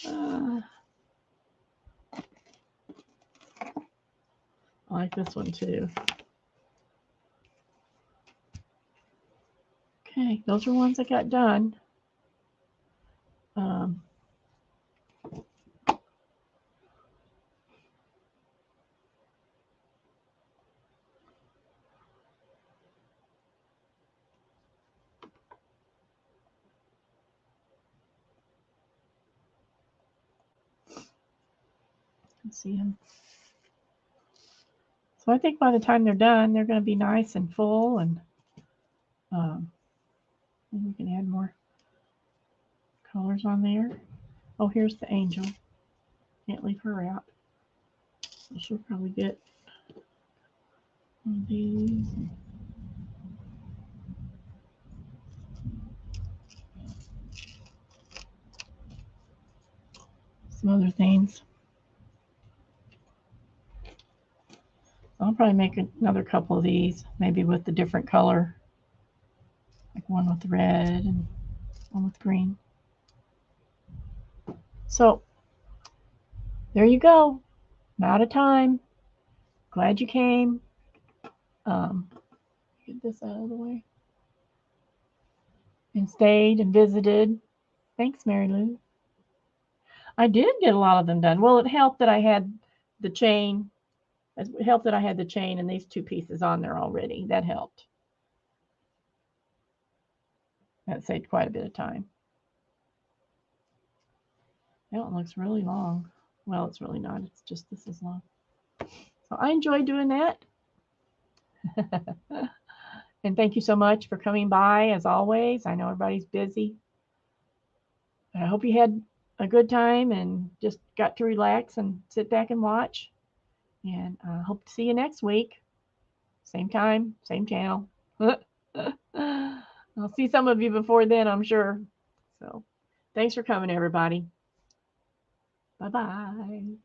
I like this one too. Okay, those are ones I got done. Let's see them. So I think by the time they're done, they're going to be nice and full, and maybe we can add more colors on there. Oh, here's the angel. Can't leave her out. So she'll probably get one of these. Some other things. I'll probably make another couple of these, maybe with the different color, like one with red and one with green. So there you go. I'm out of time. Glad you came. Get this out of the way. And stayed and visited. Thanks, Mary Lou. I did get a lot of them done. Well, it helped that I had the chain. It helped that I had the chain and these two pieces on there already. That helped. That saved quite a bit of time. That one looks really long. Well, it's really not. It's just this is long. So I enjoy doing that. And thank you so much for coming by, as always. I know everybody's busy. But I hope you had a good time and just got to relax and sit back and watch. And I hope to see you next week. Same time, same channel. I'll see some of you before then, I'm sure. So thanks for coming, everybody. Bye-bye.